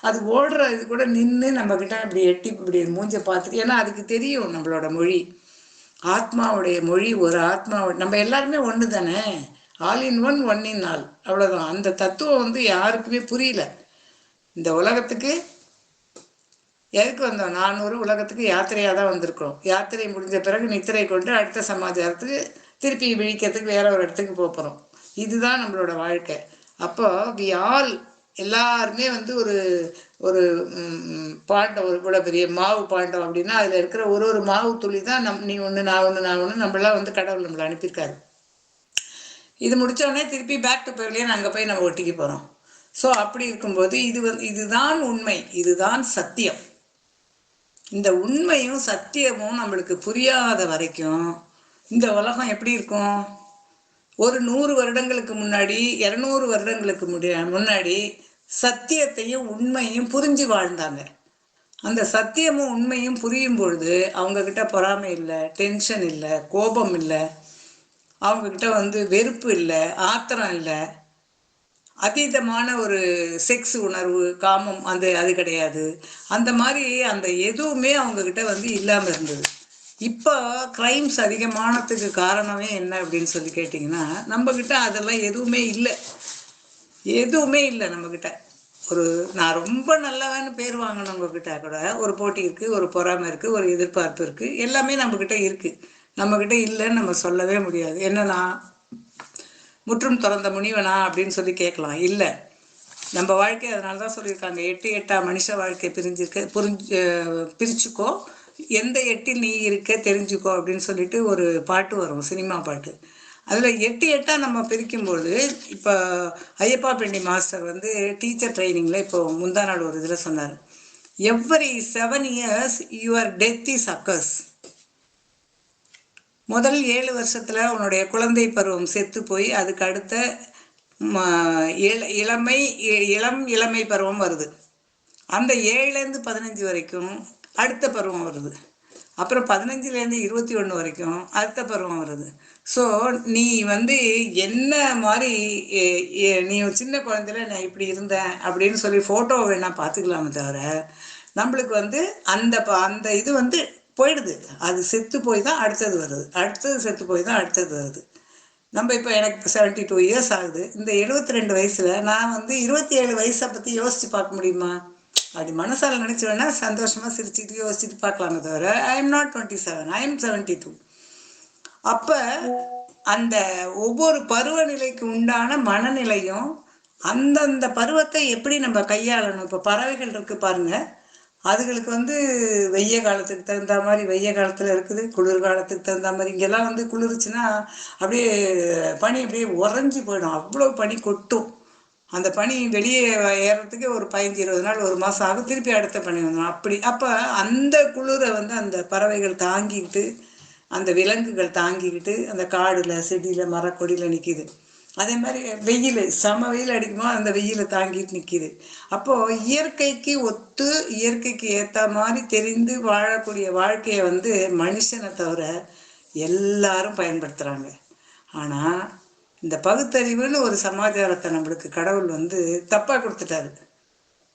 அது ஓடுற இது கூட நின்று நம்மக்கிட்ட இப்படி எட்டி இப்படி மூஞ்சை பார்த்துட்டு, ஏன்னா அதுக்கு தெரியும் நம்மளோட மொழி, ஆத்மாவுடைய மொழி. ஒரு ஆத்மா, நம்ம எல்லாருமே ஒன்று தானே, all in one one in all, அவ்வளோதான். அந்த தத்துவம் வந்து யாருக்குமே புரியல. இந்த உலகத்துக்கு எதுக்கு வந்தோம்? 400 உலகத்துக்கு யாத்திரையாக தான் வந்திருக்கிறோம். யாத்திரை முடிஞ்ச பிறகு நித்திரை கொண்டு அடுத்த சமாச்சாரத்துக்கு திருப்பி விழிக்கிறதுக்கு வேற ஒரு இடத்துக்கு போகிறோம். இதுதான் நம்மளோட வாழ்க்கை. அப்போ வி ஆல், எல்லாருமே வந்து ஒரு ஒரு பாண்டம், ஒரு கூட பெரிய மாவு பாண்டம் அப்படின்னா அதில் இருக்கிற ஒரு ஒரு மாவு துளி தான் நீ ஒன்று நான் ஒன்று நான் ஒன்று, நம்மளாம் வந்து கடவுள் நம்மளை அனுப்பியிருக்காரு. இது முடித்தோடனே திருப்பி பேக் டு பெவிலியன், அங்கே போய் நம்ம ஒட்டிக்க போகிறோம். ஸோ அப்படி இருக்கும்போது இதுதான் உண்மை, இதுதான் சத்தியம். இந்த உண்மையும் சத்தியமும் நம்மளுக்கு புரியாத வரைக்கும் இந்த உலகம் எப்படி இருக்கும்? ஒரு 100 வருடங்களுக்கு முன்னாடி, 200 வருடங்களுக்கு முன்னாடி சத்தியத்தையும் உண்மையும் புரிஞ்சு வாழ்ந்தாங்க. அந்த சத்தியமும் உண்மையும் புரியும் பொழுது அவங்கக்கிட்ட பொறாமை இல்லை, டென்ஷன் இல்லை, கோபம் இல்லை, அவங்கக்கிட்ட வந்து வெறுப்பு இல்லை, ஆத்திரம் இல்லை, அதீதமான ஒரு செக்ஸ் உணர்வு, காமம், அது கிடையாது. அந்த மாதிரி அந்த எதுவுமே அவங்கக்கிட்ட வந்து இல்லாமல் இருந்தது. இப்போ க்ரைம்ஸ் அதிகமானதுக்கு காரணமே என்ன அப்படின்னு சொல்லி கேட்டிங்கன்னா, நம்மக்கிட்ட அதெல்லாம் எதுவுமே இல்லை, எதுவுமே இல்லை நம்மக்கிட்ட. ஒரு நான் ரொம்ப நல்லவன்னு பேர் வாங்கினவங்கக்கிட்ட கூட ஒரு போட்டி இருக்குது, ஒரு பொறாமை இருக்குது, ஒரு எதிர்பார்ப்பு இருக்குது, எல்லாமே நம்மக்கிட்ட இருக்குது. நம்மக்கிட்ட இல்லைன்னு நம்ம சொல்லவே முடியாது. என்னன்னா முற்றும் திறந்த முனிவனா அப்படின்னு சொல்லி கேட்கலாம். இல்லை, நம்ம வாழ்க்கை அதனால தான் சொல்லியிருக்காங்க, 8 மனுஷ வாழ்க்கை பிரிச்சுக்கோ, எந்த 8 நீ இருக்க தெரிஞ்சுக்கோ அப்படின்னு சொல்லிட்டு ஒரு பாட்டு வரும், சினிமா பாட்டு. அதில் 8 நம்ம பிரிக்கும்போது, இப்போ ஐயப்பா பெண்ணி மாஸ்டர் வந்து டீச்சர் ட்ரைனிங்கில் இப்போ முந்தா நாள் ஒரு இதில் சொன்னார், every 7 years your death is occurs. முதல் 7 வருஷத்துல உன்னுடைய குழந்தை பருவம் செத்து போய் அதுக்கு அடுத்த இளமை பருவம் வருது. அந்த 7லேருந்து 15 வரைக்கும் அடுத்த பருவம் வருது. அப்புறம் 15லேருந்து 21 வரைக்கும் அடுத்த பருவம் வருது. ஸோ நீ வந்து என்ன மாதிரி நீ சின்ன குழந்தையில நான் இப்படி இருந்தேன் அப்படின்னு சொல்லி ஃபோட்டோவை வேணா பார்த்துக்கலாமே தவிர, நம்மளுக்கு வந்து அந்த இது வந்து போயிடுது. அது செத்து போய் தான் அடுத்தது வருது, அடுத்தது செத்து போய் தான் அடுத்தது வருது. நம்ம இப்போ எனக்கு இப்போ 72 years ஆகுது. இந்த 72 வயசில் நான் வந்து 27 வயசை பற்றி யோசித்து பார்க்க முடியுமா? அப்படி மனசால் நினச்சி வேணா சந்தோஷமாக சிரிச்சுட்டு யோசிச்சுட்டு பார்க்கலாமே தவிர, I am not 27, I am 72. அப்போ அந்த ஒவ்வொரு பருவநிலைக்கு உண்டான மனநிலையும் அந்தந்த பருவத்தை எப்படி நம்ம கையாளணும். இப்போ பறவைகள் இருக்குது பாருங்கள், அதுகளுக்கு வந்து வெய்ய காலத்துக்கு தகுந்த மாதிரி வெய்ய காலத்தில் இருக்குது, குளிர் காலத்துக்கு தகுந்த மாதிரி. இங்கெல்லாம் வந்து குளிர்ச்சுன்னா அப்படியே பனி அப்படியே உறைஞ்சி போயிடும், அவ்வளோ பனி கொட்டும். அந்த பனி வெளியே ஏறத்துக்கு ஒரு 15-20 நாள், ஒரு மாதம் ஆகும், திருப்பி அடுத்த பனி வந்துடும். அப்படி அப்போ அந்த குளிரை வந்து அந்த பறவைகள் தாங்கிக்கிட்டு, அந்த விலங்குகள் தாங்கிக்கிட்டு அந்த காடில் செடியில் மரக்கொடியில் நிற்கிது. அதே மாதிரி வெயில், செம வெயில் அடிக்குமோ அந்த வெயிலை தாங்கிட்டு நிற்கிது. அப்போது இயற்கைக்கு ஒத்து, இயற்கைக்கு ஏற்ற மாதிரி தெரிந்து வாழக்கூடிய வாழ்க்கையை வந்து மனுஷனை தவிர எல்லாரும் பயன்படுத்துகிறாங்க. ஆனால் இந்த பகுத்தறிவுன்னு ஒரு சமாச்சாரத்தை நம்மளுக்கு கடவுள் வந்து தப்பாக கொடுத்துட்டாரு.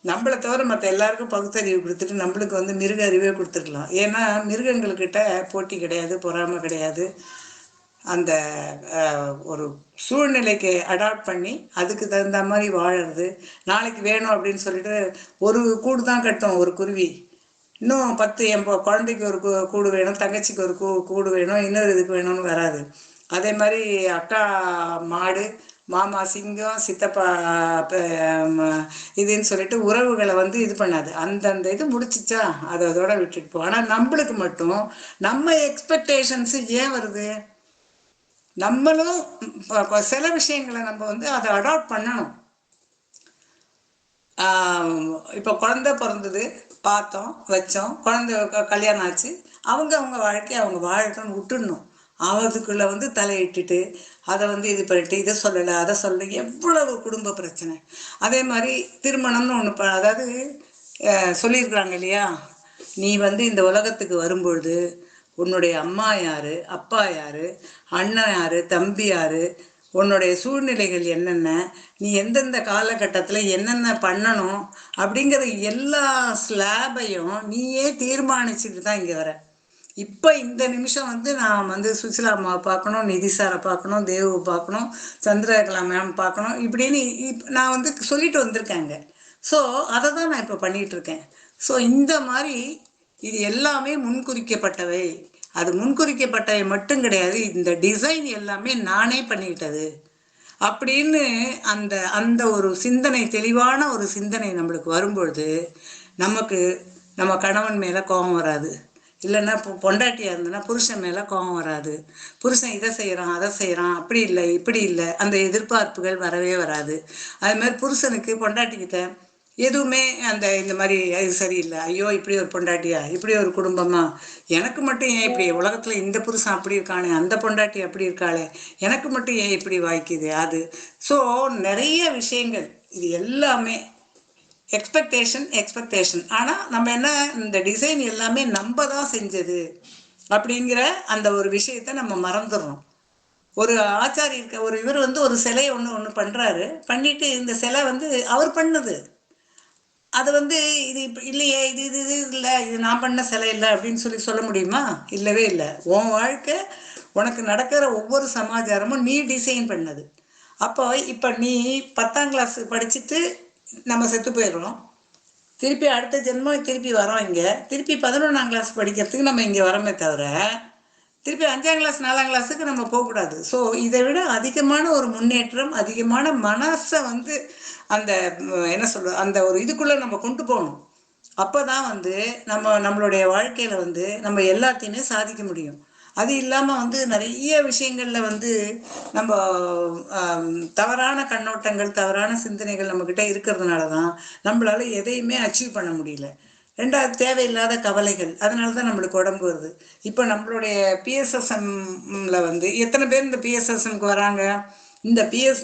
நம்மளை தவிர மற்ற எல்லாருக்கும் பகுத்தறிவு கொடுத்துட்டு நம்மளுக்கு வந்து மிருக அறிவே கொடுத்துருக்கலாம். ஏன்னா மிருகங்கள்கிட்ட போட்டி கிடையாது, பொறாமை கிடையாது, அந்த ஒரு சூழ்நிலைக்கு அடாப்ட் பண்ணி அதுக்கு தகுந்த மாதிரி வாழறது. நாளைக்கு வேணும் அப்படின்னு சொல்லிட்டு ஒரு கூடு தான் கட்டும் ஒரு குருவி, இன்னும் 10 என் குழந்தைக்கு ஒரு கூடு வேணும், தங்கச்சிக்கு ஒரு கூடு வேணும், இன்னொரு இதுக்கு வேணும்னு வராது. அதே மாதிரி அக்கா மாடு, மாமா சிங்கம், சித்தப்பா இதுன்னு சொல்லிட்டு உறவுகளை வந்து இது பண்ணாது. அந்தந்த இது முடிச்சிச்சா அதோட விட்டுட்டு போ. ஆனால் நம்மளுக்கு மட்டும் நம்ம எக்ஸ்பெக்டேஷன்ஸ் ஏன் வருது? நம்மளும் சில விஷயங்களை நம்ம வந்து அதை அடாப்ட் பண்ணணும். இப்போ குழந்தை பிறந்தது, பார்த்தோம், வச்சோம், குழந்தை கல்யாணம் ஆச்சு, அவங்க வாழ்க்கையை அவங்க வாழட்டும்னு விட்டுடணும். அதுக்குள்ளே வந்து தலையிட்டுட்டு அதை வந்து இது பண்ணிட்டு இதை சொல்லலை அதை சொல்ல எவ்வளவு குடும்ப பிரச்சனை. அதே மாதிரி திருமணம்னு ஒன்று அதாவது சொல்லியிருக்கிறாங்க இல்லையா, நீ வந்து இந்த உலகத்துக்கு வரும்பொழுது உன்னுடைய அம்மா யாரு, அப்பா யாரு, அண்ணன் யாரு, தம்பி யாரு, உன்னுடைய சூழ்நிலைகள் என்னென்ன, நீ எந்தெந்த காலகட்டத்தில் என்னென்ன பண்ணணும் அப்படிங்கிற எல்லா ஸ்லாபையும் நீயே தீர்மானிச்சுட்டு தான் இங்கே வர. இப்போ இந்த நிமிஷம் வந்து நான் வந்து சுசிலா அம்மாவை பார்க்கணும், நிதிசாரை பார்க்கணும், தேவை பார்க்கணும், சந்திரகலா மேம் பார்க்கணும், இப்படின்னு நான் வந்து சொல்லிட்டு வந்திருக்கேங்க. ஸோ அதை தான் நான் இப்போ பண்ணிட்டு இருக்கேன். ஸோ இந்த மாதிரி இது எல்லாமே முன்குறிக்கப்பட்டவை. அது முன்குறிக்கப்பட்டவை மட்டும் கிடையாது, இந்த டிசைன் எல்லாமே நானே பண்ணிக்கிட்டது அப்படின்னு அந்த அந்த ஒரு சிந்தனை, தெளிவான ஒரு சிந்தனை நம்மளுக்கு வரும்பொழுது நமக்கு நம்ம கணவன் மேலே கோபம் வராது. இல்லைன்னா பொண்டாட்டியாக இருந்ததுன்னா புருஷன் மேலே கோபம் வராது. புருஷன் இதை செய்கிறான் அதை செய்கிறான் அப்படி இல்லை இப்படி இல்லை அந்த எதிர்பார்ப்புகள் வரவே வராது. அது மாதிரி புருஷனுக்கு பொண்டாட்டிக்கிட்ட எதுவுமே அந்த இந்த மாதிரி இது சரியில்லை, ஐயோ இப்படி ஒரு பொண்டாட்டியா, இப்படி ஒரு குடும்பமா, எனக்கு மட்டும் ஏன் இப்படி உலகத்தில் இந்த புருஷன் அப்படி இருக்கானே, அந்த பொண்டாட்டி அப்படி இருக்காளே, எனக்கு மட்டும் ஏன் இப்படி வாய்க்குது அது. ஸோ நிறைய விஷயங்கள் இது எல்லாமே எக்ஸ்பெக்டேஷன். ஆனால் நம்ம என்ன, இந்த டிசைன் எல்லாமே நம்ம தான் செஞ்சது அப்படிங்கிற அந்த ஒரு விஷயத்தை நம்ம மறந்துடுறோம். ஒரு ஆச்சாரி இருக்க ஒரு இவர் வந்து ஒரு சிலையை ஒன்று பண்ணுறாரு, பண்ணிட்டு இந்த சிலை வந்து அவர் பண்ணது, அது வந்து இது இல்லையே, இது இது இது இல்லை, இது நான் பண்ண சிலை இல்லை அப்படின்னு சொல்ல முடியுமா? இல்லவே இல்லை. உன் வாழ்க்கை, உனக்கு நடக்கிற ஒவ்வொரு சமாச்சாரமும் நீ டிசைன் பண்ணது. அப்போ இப்போ நீ 10ஆம் கிளாஸ் படிச்சுட்டு நம்ம செத்து போயிடுறோம், திருப்பி அடுத்த ஜென்மம் திருப்பி வரோம் இங்கே, திருப்பி 11ஆம் கிளாஸ் படிக்கிறதுக்கு நம்ம இங்கே வரோமே தவிர திருப்பி 5ஆம் கிளாஸ் 4ஆம் கிளாஸுக்கு நம்ம போகக்கூடாது. ஸோ இதை விட அதிகமான ஒரு முன்னேற்றம், அதிகமான மனசை வந்து அந்த என்ன சொல்ற அந்த ஒரு இதுக்குள்ளே நம்ம கொண்டு போகணும். அப்போ தான் வந்து நம்மளுடைய வாழ்க்கையில் வந்து நம்ம எல்லாத்தையுமே சாதிக்க முடியும். அது இல்லாமல் வந்து நிறைய விஷயங்களில் வந்து நம்ம தவறான கண்ணோட்டங்கள், தவறான சிந்தனைகள் நம்மக்கிட்ட இருக்கிறதுனால தான் நம்மளால எதையுமே அச்சீவ் பண்ண முடியல. ரெண்டாவது தேவையில்லாத கவலைகள், அதனால தான் நம்மளுக்கு உடம்பு வருது. இப்போ நம்மளுடைய பிஎஸ்எஸ்எம்ல வந்து எத்தனை பேர் இந்த பிஎஸ்எஸ்எம்க்கு வராங்க? இந்த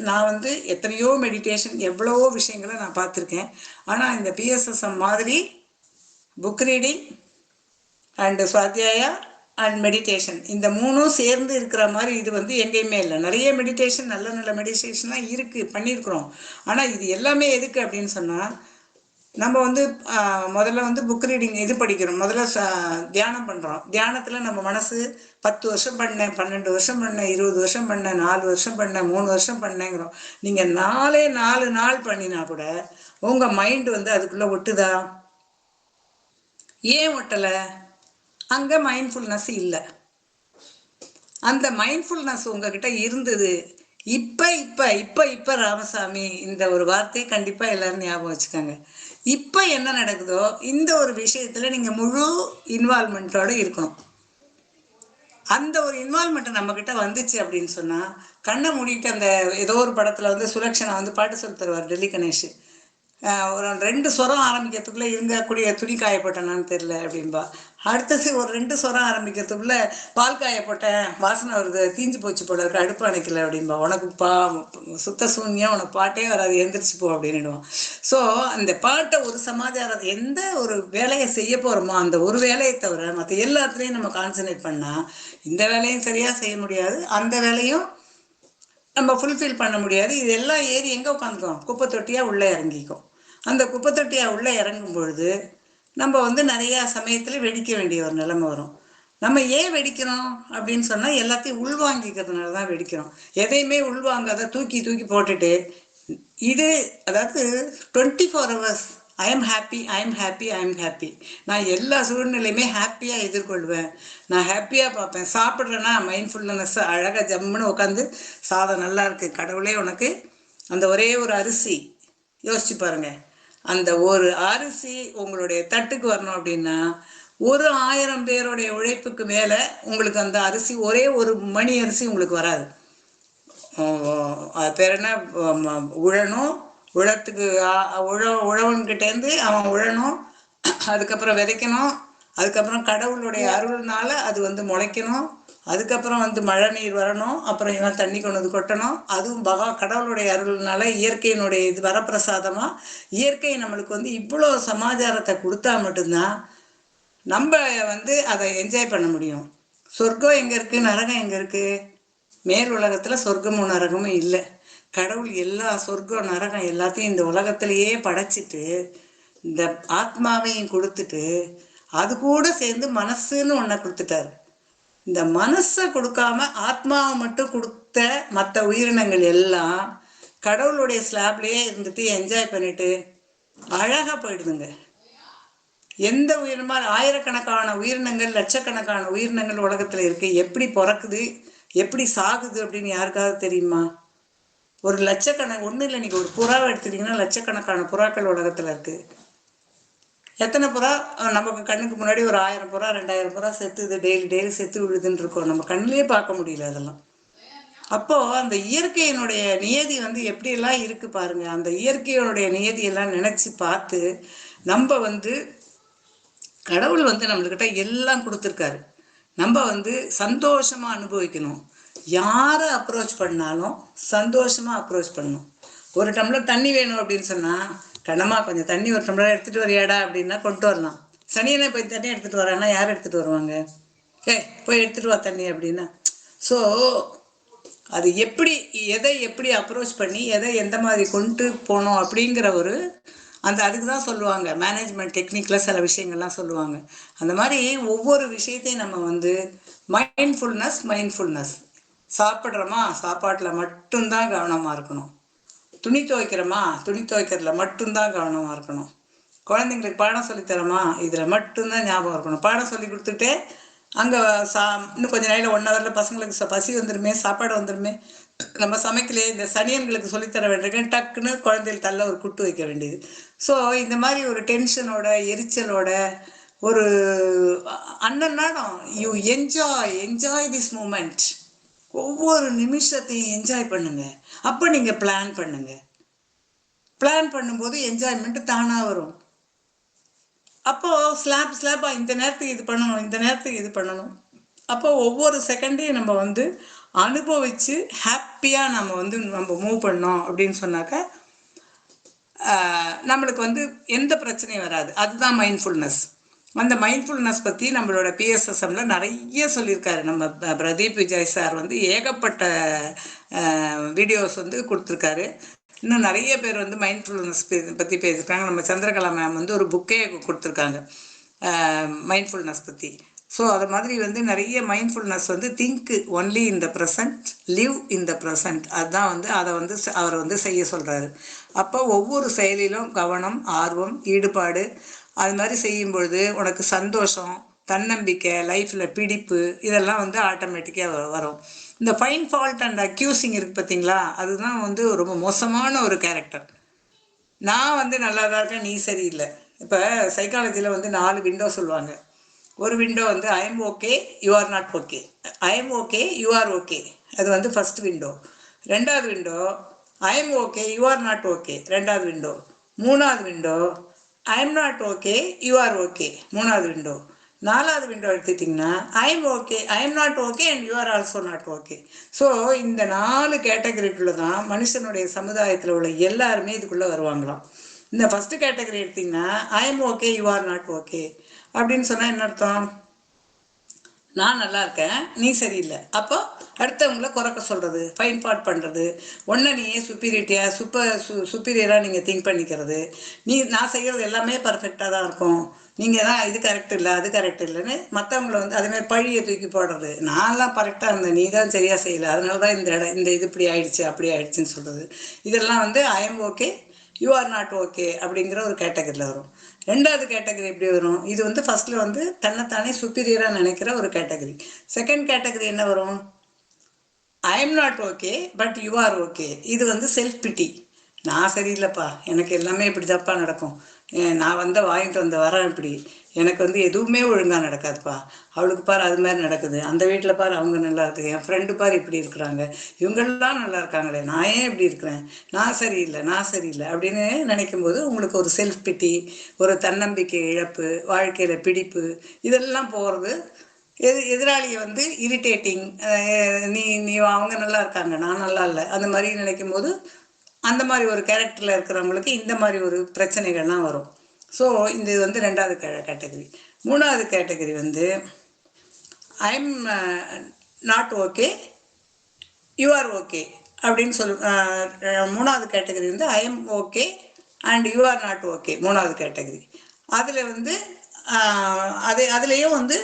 நான் வந்து எத்தனையோ மெடிடேஷன் எவ்வளவோ விஷயங்களை நான் பார்த்துருக்கேன். ஆனால் இந்த பிஎஸ்எஸ்எம் மாதிரி book reading and swadhyaya and meditation, இந்த மூணும் சேர்ந்து இருக்கிற மாதிரி இது வந்து எங்கேயுமே இல்லை. நிறைய மெடிடேஷன், நல்ல நல்ல மெடிடேஷன்லாம் இருக்குது, பண்ணியிருக்கிறோம். ஆனால் இது எல்லாமே எதுக்கு அப்படின்னு சொன்னால், நம்ம வந்து முதல்ல வந்து புக் ரீடிங் இது படிக்கிறோம், முதல்ல தியானம் பண்ணுறோம். தியானத்தில் நம்ம மனசு 10 வருஷம் பண்ணேன், 12 வருஷம் பண்ணேன், 20 வருஷம் பண்ணேன், 4 வருஷம் பண்ணேன், 3 வருஷம் பண்ணேங்கிறோம். நீங்கள் 4 நாள் பண்ணினா கூட உங்கள் மைண்டு வந்து அதுக்குள்ளே ஒட்டுதா? ஏன் ஒட்டலை? அங்கே மைண்ட்ஃபுல்னஸ் இல்லை. அந்த மைண்ட்ஃபுல்னஸ் உங்ககிட்ட இருந்தது. இப்போ இப்போ இப்போ இப்போ ராமசாமி, இந்த ஒரு வார்த்தையை கண்டிப்பாக எல்லாரும் ஞாபகம் வச்சுக்கோங்க. இப்போ என்ன நடக்குதோ இந்த ஒரு விஷயத்தில் நீங்கள் முழு இன்வால்மெண்ட்டோடு இருக்கணும். அந்த ஒரு இன்வால்மெண்ட்டை நம்மக்கிட்ட வந்துச்சு அப்படின்னு சொன்னால், கண்ணை மூடிட்டு அந்த ஏதோ ஒரு படத்தில் வந்து சுலக்ஷனா வந்து பாட்டு சொல்லி தருவார், டெல்லி கணேஷ். ஒரு 2 ஸ்வரம் ஆரம்பிக்கிறதுக்குள்ளே இருக்கக்கூடிய துணி காயப்பட்டேனான்னு தெரில அப்படின்பா. அடுத்தது ஒரு 2 ஸ்வரம் ஆரம்பிக்கிறதுக்குள்ளே பால் காயப்பட்டேன், வாசனை வருது, தீஞ்சு போச்சு போல இருக்கு, அடுப்பு அணைக்கல அப்படின்பா. உனக்கு சுத்த சூன்யம், உனக்கு பாட்டே வராது, எந்திரிச்சு போ அப்படின்னுடுவான். ஸோ அந்த பாட்டை ஒரு சமாச்சாரம், எந்த ஒரு வேலையை செய்ய போகிறோமோ அந்த ஒரு வேலையை தவிர மற்ற எல்லாத்துலேயும் நம்ம கான்சன்ட்ரேட் பண்ணால் இந்த வேலையும் சரியாக செய்ய முடியாது, அந்த வேலையும் நம்ம ஃபுல்ஃபில் பண்ண முடியாது. இது எல்லாம் ஏறி எங்கே உட்காந்துக்கும்? குப்பை தொட்டியாக உள்ளே இறங்கிக்கும். அந்த குப்பை தொட்டியாக உள்ளே இறங்கும் பொழுது நம்ம வந்து நிறையா சமயத்தில் வெடிக்க வேண்டிய ஒரு நிலைமை வரும். நம்ம ஏன் வெடிக்கிறோம் அப்படின்னு சொன்னா எல்லாத்தையும் உள்வாங்கிக்கிறதுனால தான் வெடிக்கிறோம். எதையுமே உள்வாங்காத தூக்கி தூக்கி போட்டுட்டு இது அதாவது 24 hours I am happy, I am happy, I am happy. நான் எல்லா சூழ்நிலையுமே ஹாப்பியாக எதிர்கொள்வேன். நான் ஹாப்பியாக பார்ப்பேன். சாப்பிட்றேன்னா மைண்ட்ஃபுல்னஸ் அழகாக ஜம்முன்னு உட்காந்து சாதம் நல்லா இருக்கு கடவுளே உனக்கு அந்த ஒரே ஒரு அரிசி யோசிச்சு பாருங்க. அந்த ஒரு அரிசி உங்களுடைய தட்டுக்கு வரணும் அப்படின்னா ஒரு 1000 பேருடைய உழைப்புக்கு மேலே உங்களுக்கு அந்த அரிசி ஒரே ஒரு மணி அரிசி உங்களுக்கு வராது. அது பேர் என்ன, உழணும், உழத்துக்கு உழவன்கிட்டேருந்து அவன் உழணும், அதுக்கப்புறம் விதைக்கணும், அதுக்கப்புறம் கடவுளுடைய அருள்னால அது வந்து முளைக்கணும், அதுக்கப்புறம் வந்து மழை நீர் வரணும், அப்புறம் இவன் தண்ணி கொண்டு வந்து கொட்டணும். அதுவும் கடவுளுடைய அருள்னால இயற்கையினுடைய இது வரப்பிரசாதமாக இயற்கை நம்மளுக்கு வந்து இவ்வளோ சமாச்சாரத்தை கொடுத்தா மட்டும்தான் நம்ம வந்து அதை என்ஜாய் பண்ண முடியும். சொர்க்கம் எங்கே இருக்குது, நரகம் எங்கே இருக்குது? மேல் உலகத்தில் சொர்க்கமும் நரகமும் இல்லை. கடவுள் எல்லா சொர்க்கம் நரகம் எல்லாத்தையும் இந்த உலகத்திலேயே படைச்சிட்டு இந்த ஆத்மாவையும் கொடுத்துட்டு அது கூட சேர்ந்து மனசுன்னு ஒன்றை கொடுத்துட்டாரு. இந்த மனசை கொடுக்காம ஆத்மாவை மட்டும் கொடுத்த மற்ற உயிரினங்கள் எல்லாம் கடவுளுடைய ஸ்லாப்லேயே இருந்துட்டு என்ஜாய் பண்ணிட்டு அழகாக போயிடுதுங்க. எந்த உயிரினமா ஆயிரக்கணக்கான உயிரினங்கள் லட்சக்கணக்கான உயிரினங்கள் உலகத்தில் இருக்கு. எப்படி பிறக்குது எப்படி சாகுது அப்படின்னு யாருக்காவது தெரியுமா? ஒரு லட்சக்கணக்கு ஒன்றும் இல்லை. நீங்கள் ஒரு புறாவை எடுத்துட்டீங்கன்னா லட்சக்கணக்கான புறாக்கள் உலகத்தில் இருக்குது. எத்தனை புறா நமக்கு கண்ணுக்கு முன்னாடி ஒரு 1000 புறா 2000 புறா செத்துது, டெய்லி டெய்லி செத்து விழுதுன்னு இருக்கோம். நம்ம கண்ணிலே பார்க்க முடியல அதெல்லாம். அப்போது அந்த இயற்கையினுடைய நியதி வந்து எப்படியெல்லாம் இருக்குது பாருங்கள். அந்த இயற்கையினுடைய நியதியெல்லாம் நினச்சி பார்த்து நம்ம வந்து கடவுள் வந்து நம்மள்கிட்ட எல்லாம் கொடுத்துருக்காரு. நம்ம வந்து சந்தோஷமாக அனுபவிக்கணும். யாரை அப்ரோச் பண்ணாலும் சந்தோஷமாக அப்ரோச் பண்ணணும். ஒரு டம்ளர் தண்ணி வேணும் அப்படின்னு சொன்னால், கண்ணம்மா கொஞ்சம் தண்ணி ஒரு டம்ளர் எடுத்துகிட்டு வரியாடா அப்படின்னா கொண்டு வரலாம். சனியனை போய் தண்ணி எடுத்துகிட்டு வரான்னா யார் எடுத்துகிட்டு வருவாங்க? போய் எடுத்துகிட்டு வா தண்ணி அப்படின்னா. ஸோ அது எப்படி எதை எப்படி அப்ரோச் பண்ணி எதை எந்த மாதிரி கொண்டு போகணும் அப்படிங்கிற ஒரு அதுக்கு தான் சொல்லுவாங்க மேனேஜ்மெண்ட் டெக்னிக்கில் சில விஷயங்கள்லாம் சொல்லுவாங்க. அந்த மாதிரி ஒவ்வொரு விஷயத்தையும் நம்ம வந்து மைண்ட்ஃபுல்னஸ் சாப்பிட்றோமா சாப்பாட்டில் மட்டும்தான் கவனமாக இருக்கணும். துணி துவைக்கிறோமா துணி துவைக்கிறதுல மட்டும்தான் கவனமாக இருக்கணும். குழந்தைங்களுக்கு பாடம் சொல்லித்தரோமா இதில் மட்டும்தான் ஞாபகம் இருக்கணும். பாடம் சொல்லி கொடுத்துட்டே அங்கே இன்னும் கொஞ்சம் நேரம் 1 ஹவரில் பசங்களுக்கு பசி வந்துடுமே, சாப்பாடு வந்துடுமே, நம்ம சமைக்கலையே, இந்த சனியன்களுக்கு சொல்லித்தர வேண்டியிருக்கேன், டக்குன்னு குழந்தைகள் தள்ள ஒரு குட்டு வைக்க வேண்டியது. ஸோ இந்த மாதிரி ஒரு டென்ஷனோட எரிச்சலோட ஒரு அண்ணனாடம் யூ என்ஜாய் திஸ் மூமெண்ட். ஒவ்வொரு நிமிஷத்தையும் என்ஜாய் பண்ணுங்க. அப்போ நீங்கள் பிளான் பண்ணுங்க. பிளான் பண்ணும்போது என்ஜாய்மெண்ட் தானாக வரும். அப்போது ஸ்லாப்பாக இந்த நேரத்துக்கு இது பண்ணணும், இந்த நேரத்துக்கு இது பண்ணணும். அப்போ ஒவ்வொரு செகண்டையும் நம்ம வந்து அனுபவித்து ஹாப்பியாக நம்ம மூவ் பண்ணோம் அப்படின்னு சொன்னாக்க நம்மளுக்கு வந்து எந்த பிரச்சனையும் வராது. அதுதான் மைண்ட்ஃபுல்னஸ். அந்த மைண்ட்ஃபுல்னஸ் பற்றி நம்மளோட பிஎஸ்எஸ்எம்ல நிறைய சொல்லியிருக்காரு. நம்ம பிரதீப் விஜய் சார் வந்து ஏகப்பட்ட வீடியோஸ் வந்து கொடுத்துருக்காரு. இன்னும் நிறைய பேர் வந்து மைண்ட்ஃபுல்னஸ் பற்றி பேசியிருக்காங்க. நம்ம சந்திரகலா மேம் வந்து ஒரு புக்கே கொடுத்துருக்காங்க மைண்ட்ஃபுல்னஸ் பற்றி. ஸோ அது மாதிரி வந்து நிறைய மைண்ட்ஃபுல்னஸ் வந்து think only in the present, live in the present, அதுதான் வந்து அதை வந்து அவர் வந்து செய்ய சொல்கிறாரு. அப்போ ஒவ்வொரு செயலிலும் கவனம், ஆர்வம், ஈடுபாடு அது மாதிரி செய்யும்பொழுது உனக்கு சந்தோஷம், தன்னம்பிக்கை, லைஃப்பில் பிடிப்பு இதெல்லாம் வந்து ஆட்டோமேட்டிக்காக வரும். இந்த ஃபைன் ஃபால்ட் அண்ட் அக்யூசிங் இருக்குது பார்த்தீங்களா, அதுதான் வந்து ரொம்ப மோசமான ஒரு கேரக்டர். நான் வந்து நல்லா தான் இருக்கேன், நீ சரியில்லை. இப்போ சைக்காலஜியில் வந்து 4 விண்டோ சொல்லுவாங்க. ஒரு விண்டோ வந்து I am okay, you are not okay. I am okay, you are okay, அது வந்து ஃபர்ஸ்ட் விண்டோ. 2வது window I am okay, you are not okay, 2வது விண்டோ. 3வது window I am not okay, you are okay, 3வது window. 4வது window எடுத்துட்டிங்கன்னா I am okay, I am not okay and you are also not okay. So இந்த 4 கேட்டகரிக்குள்ளே தான் மனுஷனுடைய சமுதாயத்தில் உள்ள எல்லாருமே இதுக்குள்ளே வருவாங்களாம். இந்த ஃபஸ்ட்டு கேட்டகரி எடுத்திங்கன்னா I am okay, you are not okay அப்படின்னு சொன்னால் என்ன அர்த்தம்? நான் நல்லா இருக்கேன், நீ சரியில்லை. அப்போ அடுத்தவங்கள குறைக்க சொல்கிறது, ஃபைன் ஃபால்ட் பண்ணுறது, ஒன்றை நீயே சுப்பீரியராக நீங்கள் திங்க் பண்ணிக்கிறது. நான் செய்கிறது எல்லாமே பர்ஃபெக்டாக தான் இருக்கும், நீங்கள் தான் இது கரெக்ட் இல்லை அது கரெக்ட் இல்லைன்னு மற்றவங்கள வந்து அதுமாதிரி பழியை தூக்கி போடுறது. நான்லாம் கரெக்டாக இருந்தேன், நீ தான் சரியாக செய்யலை, அதனால தான் இந்த இது இப்படி ஆயிடுச்சு அப்படி ஆயிடுச்சுன்னு சொல்கிறது. இதெல்லாம் வந்து I am okay, you are not okay அப்படிங்கிற ஒரு கேட்டகரியில் வரும். ரெண்டாவது கேட்டகரி எப்படி வரும்? இது வந்து ஃபர்ஸ்ட்ல வந்து தன்னைத்தானே சுப்பீரியராக நினைக்கிற ஒரு கேட்டகரி. செகண்ட் கேட்டகரி என்ன வரும்? I am not okay but you are okay. இது வந்து செல்ஃப் பிட்டி. நான் சரியில்லைப்பா, எனக்கு எல்லாமே இப்படி தப்பா நடக்கும், நான் வாங்கிட்டு வந்த வரேன் இப்படி, எனக்கு வந்து எதுவுமே ஒழுங்காக நடக்காதுப்பா, அவளுக்கு பாரு அது மாதிரி நடக்குது, அந்த வீட்டில் பாரு அவங்க நல்லா இருக்குது, என் ஃப்ரெண்டு பாரு இப்படி இருக்கிறாங்க, இவங்கெல்லாம் நல்லா இருக்காங்களே, நான் ஏன் இப்படி இருக்கிறேன், நான் சரியில்லை நான் சரியில்லை அப்படின்னு நினைக்கும் போது உங்களுக்கு ஒரு செல்ஃப் பிட்டி, ஒரு தன்னம்பிக்கை இழப்பு, வாழ்க்கையில் பிடிப்பு இதெல்லாம் போகிறது. எதிராளியை வந்து இரிட்டேட்டிங், நீ நீ அவங்க நல்லா இருக்காங்க நான் நல்லா இல்லை அந்த மாதிரி நினைக்கும் போது அந்த மாதிரி ஒரு கேரக்டரில் இருக்கிறவங்களுக்கு இந்த மாதிரி ஒரு பிரச்சனைகள்லாம் வரும். ஸோ இந்த இது வந்து ரெண்டாவது கேட்டகரி. மூணாவது கேட்டகரி வந்து I am not okay you are okay அப்படின்னு மூணாவது கேட்டகரி வந்து I am okay and you are not okay. மூணாவது கேட்டகரி அதில் வந்து அதுலேயும் வந்து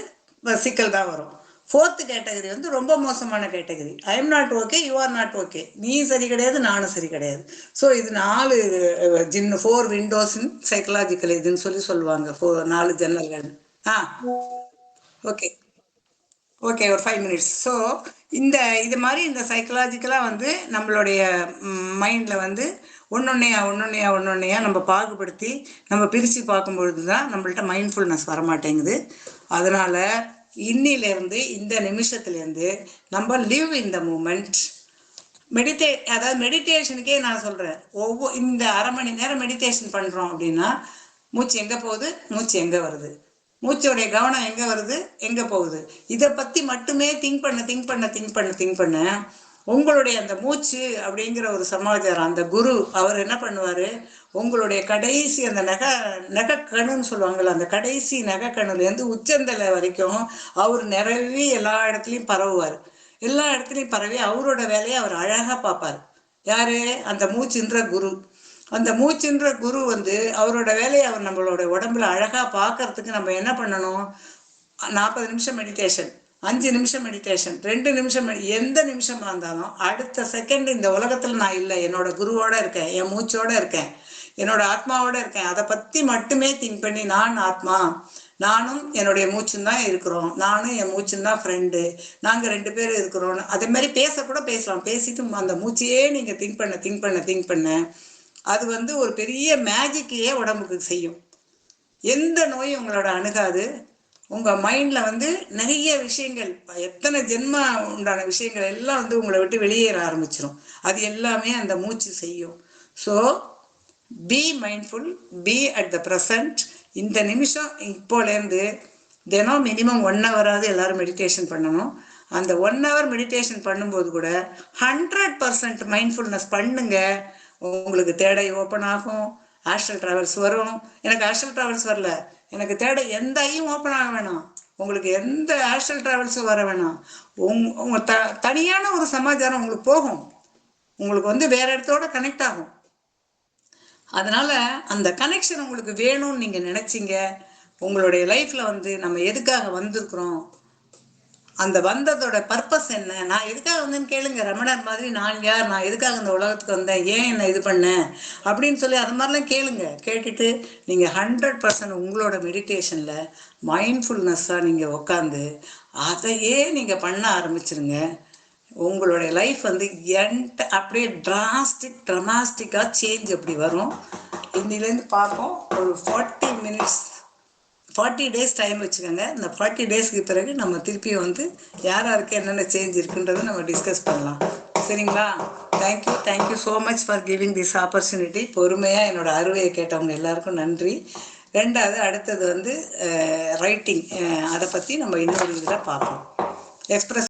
சிக்கல் தான் வரும். ஃபோர்த்து கேட்டகரி வந்து ரொம்ப மோசமான category. I am not okay you are not okay. நீ சரி கிடையாது நானும் சரி கிடையாது. ஸோ இது 4 4 விண்டோஸ் இன் சைக்கலாஜிக்கல் இதுன்னு சொல்லுவாங்க. 4 ஜன்னல்கள். ஆ ஓகே ஓகே, ஒரு 5 மினிட்ஸ். ஸோ இது மாதிரி இந்த சைக்கலாஜிக்கலாக வந்து நம்மளுடைய மைண்டில் வந்து ஒன்னொன்னையா நம்ம பாகுபடுத்தி நம்ம பிரித்து பார்க்கும்பொழுது தான் நம்மள்ட்ட மைண்ட்ஃபுல்னஸ் வரமாட்டேங்குது. அதனால் இன்னிலேருந்து இந்த நிமிஷத்துலேருந்து நம்ம லிவ் இன் த மூமெண்ட். அதாவது மெடிடேஷனுக்கே நான் சொல்கிறேன், இந்த அரை மணி நேரம் மெடிடேஷன் பண்ணுறோம் அப்படின்னா மூச்சு எங்கே போகுது, மூச்சு எங்கே வருது, மூச்சோடைய கவனம் எங்கே வருது எங்கே போகுது, இதை பற்றி மட்டுமே திங்க் பண்ண உங்களுடைய அந்த மூச்சு அப்படிங்கிற ஒரு சமாச்சாரம், அந்த குரு அவர் என்ன பண்ணுவார், உங்களுடைய கடைசி அந்த நெகக்கணுன்னு சொல்லுவாங்கள்ல, அந்த கடைசி நெகக்கணுலேருந்து உச்சந்தலை வரைக்கும் அவர் நிறவி எல்லா இடத்துலையும் பரவுவார். எல்லா இடத்துலையும் பரவி அவரோட வேலையை அவர் அழகாக பார்ப்பார். யாரு? அந்த மூச்சுன்ற குரு. அந்த மூச்சுன்ற குரு வந்து அவரோட வேலையை அவர் நம்மளோட உடம்புல அழகாக பார்க்கறதுக்கு நம்ம என்ன பண்ணணும்? 40 நிமிஷம் மெடிடேஷன், 5 நிமிஷம் மெடிடேஷன், 2 நிமிஷம், எந்த நிமிஷமா இருந்தாலும் அடுத்த செகண்ட் இந்த உலகத்தில் நான் இல்லை, என்னோட குருவோட இருக்கேன், என் மூச்சோட இருக்கேன், என்னோட ஆத்மாவோட இருக்கேன், அதை பற்றி மட்டுமே திங்க் பண்ணி நான் ஆத்மா, நானும் என்னுடைய மூச்சும் தான் இருக்கிறோம், நானும் என் மூச்சும் தான் ஃப்ரெண்டு, நாங்கள் 2 பேரும் இருக்கிறோம். அதே மாதிரி பேசக்கூட பேசலாம். பேசிட்டு அந்த மூச்சையே நீங்கள் திங்க் பண்ண அது வந்து ஒரு பெரிய மேஜிக்கையே உடம்புக்கு செய்யும். எந்த நோயும் உங்களோட அணுகாது. உங்கள் மைண்டில் வந்து நிறைய விஷயங்கள், எத்தனை ஜென்மா உண்டான விஷயங்கள் எல்லாம் வந்து உங்களை விட்டு வெளியேற ஆரம்பிச்சிடும். அது எல்லாமே அந்த மூச்சு செய்யும். So be mindful, be at the present. இந்த நிமிஷம் இப்போலேருந்து தினம் மினிமம் 1 ஹவராவது எல்லாரும் மெடிடேஷன் பண்ணணும். அந்த 1 ஹவர் மெடிடேஷன் பண்ணும்போது கூட 100% மைண்ட்ஃபுல்னஸ் பண்ணுங்க. உங்களுக்கு தேடை ஓப்பன் ஆகும், ஆஸ்ட்ரல் டிராவல்ஸ் வரும். எனக்கு ஆஸ்ட்ரல் டிராவல்ஸ் வரல, எனக்கு தேடை எந்த ஐயும் ஓப்பன் ஆக வேணாம், உங்களுக்கு எந்த ஆஸ்ட்ரல் டிராவல்ஸும் வர வேணாம். உங்க தனியான ஒரு சமாச்சாரம் உங்களுக்கு போகும், உங்களுக்கு வந்து வேற இடத்தோட கனெக்ட் ஆகும். அதனால அந்த கனெக்ஷன் உங்களுக்கு வேணும்னு நீங்க நினைச்சீங்க. உங்களுடைய லைஃப்ல வந்து நம்ம எதுக்காக வந்திருக்கிறோம், அந்த வந்ததோட பர்பஸ் என்ன, நான் எதுக்காக வந்தேன்னு கேளுங்க. ரமணர் மாதிரி நான் யார், நான் எதுக்காக இந்த உலகத்துக்கு வந்தேன், ஏன் என்ன இது பண்ணேன் அப்படின்னு சொல்லி அது மாதிரிலாம் கேளுங்க. கேட்டுட்டு நீங்கள் 100% உங்களோட மெடிடேஷனில் மைண்ட்ஃபுல்னஸ்ஸாக நீங்கள் உட்காந்து அதையே நீங்கள் பண்ண ஆரம்பிச்சிருங்க. உங்களுடைய லைஃப் வந்து அப்படியே ட்ரமாஸ்டிக்காக சேஞ்ச் அப்படி வரும். இன்னிலேருந்து பார்ப்போம். ஒரு 40 மினிட்ஸ் 40 டேஸ் டைம் வச்சுக்கோங்க. இந்த 40 டேஸ்க்கு பிறகு நம்ம திருப்பியும் வந்து யாருக்கு என்னென்ன சேஞ்ச் இருக்குன்றதை நம்ம டிஸ்கஸ் பண்ணலாம். சரிங்களா? Thank you so much for giving this opportunity. பொறுமையாக என்னோட அறுவையை கேட்டவங்க எல்லாருக்கும் நன்றி. ரெண்டாவது அடுத்தது வந்து ரைட்டிங், அதை பற்றி நம்ம இன்னொரு இதில் பார்ப்போம். எக்ஸ்பிரஸ்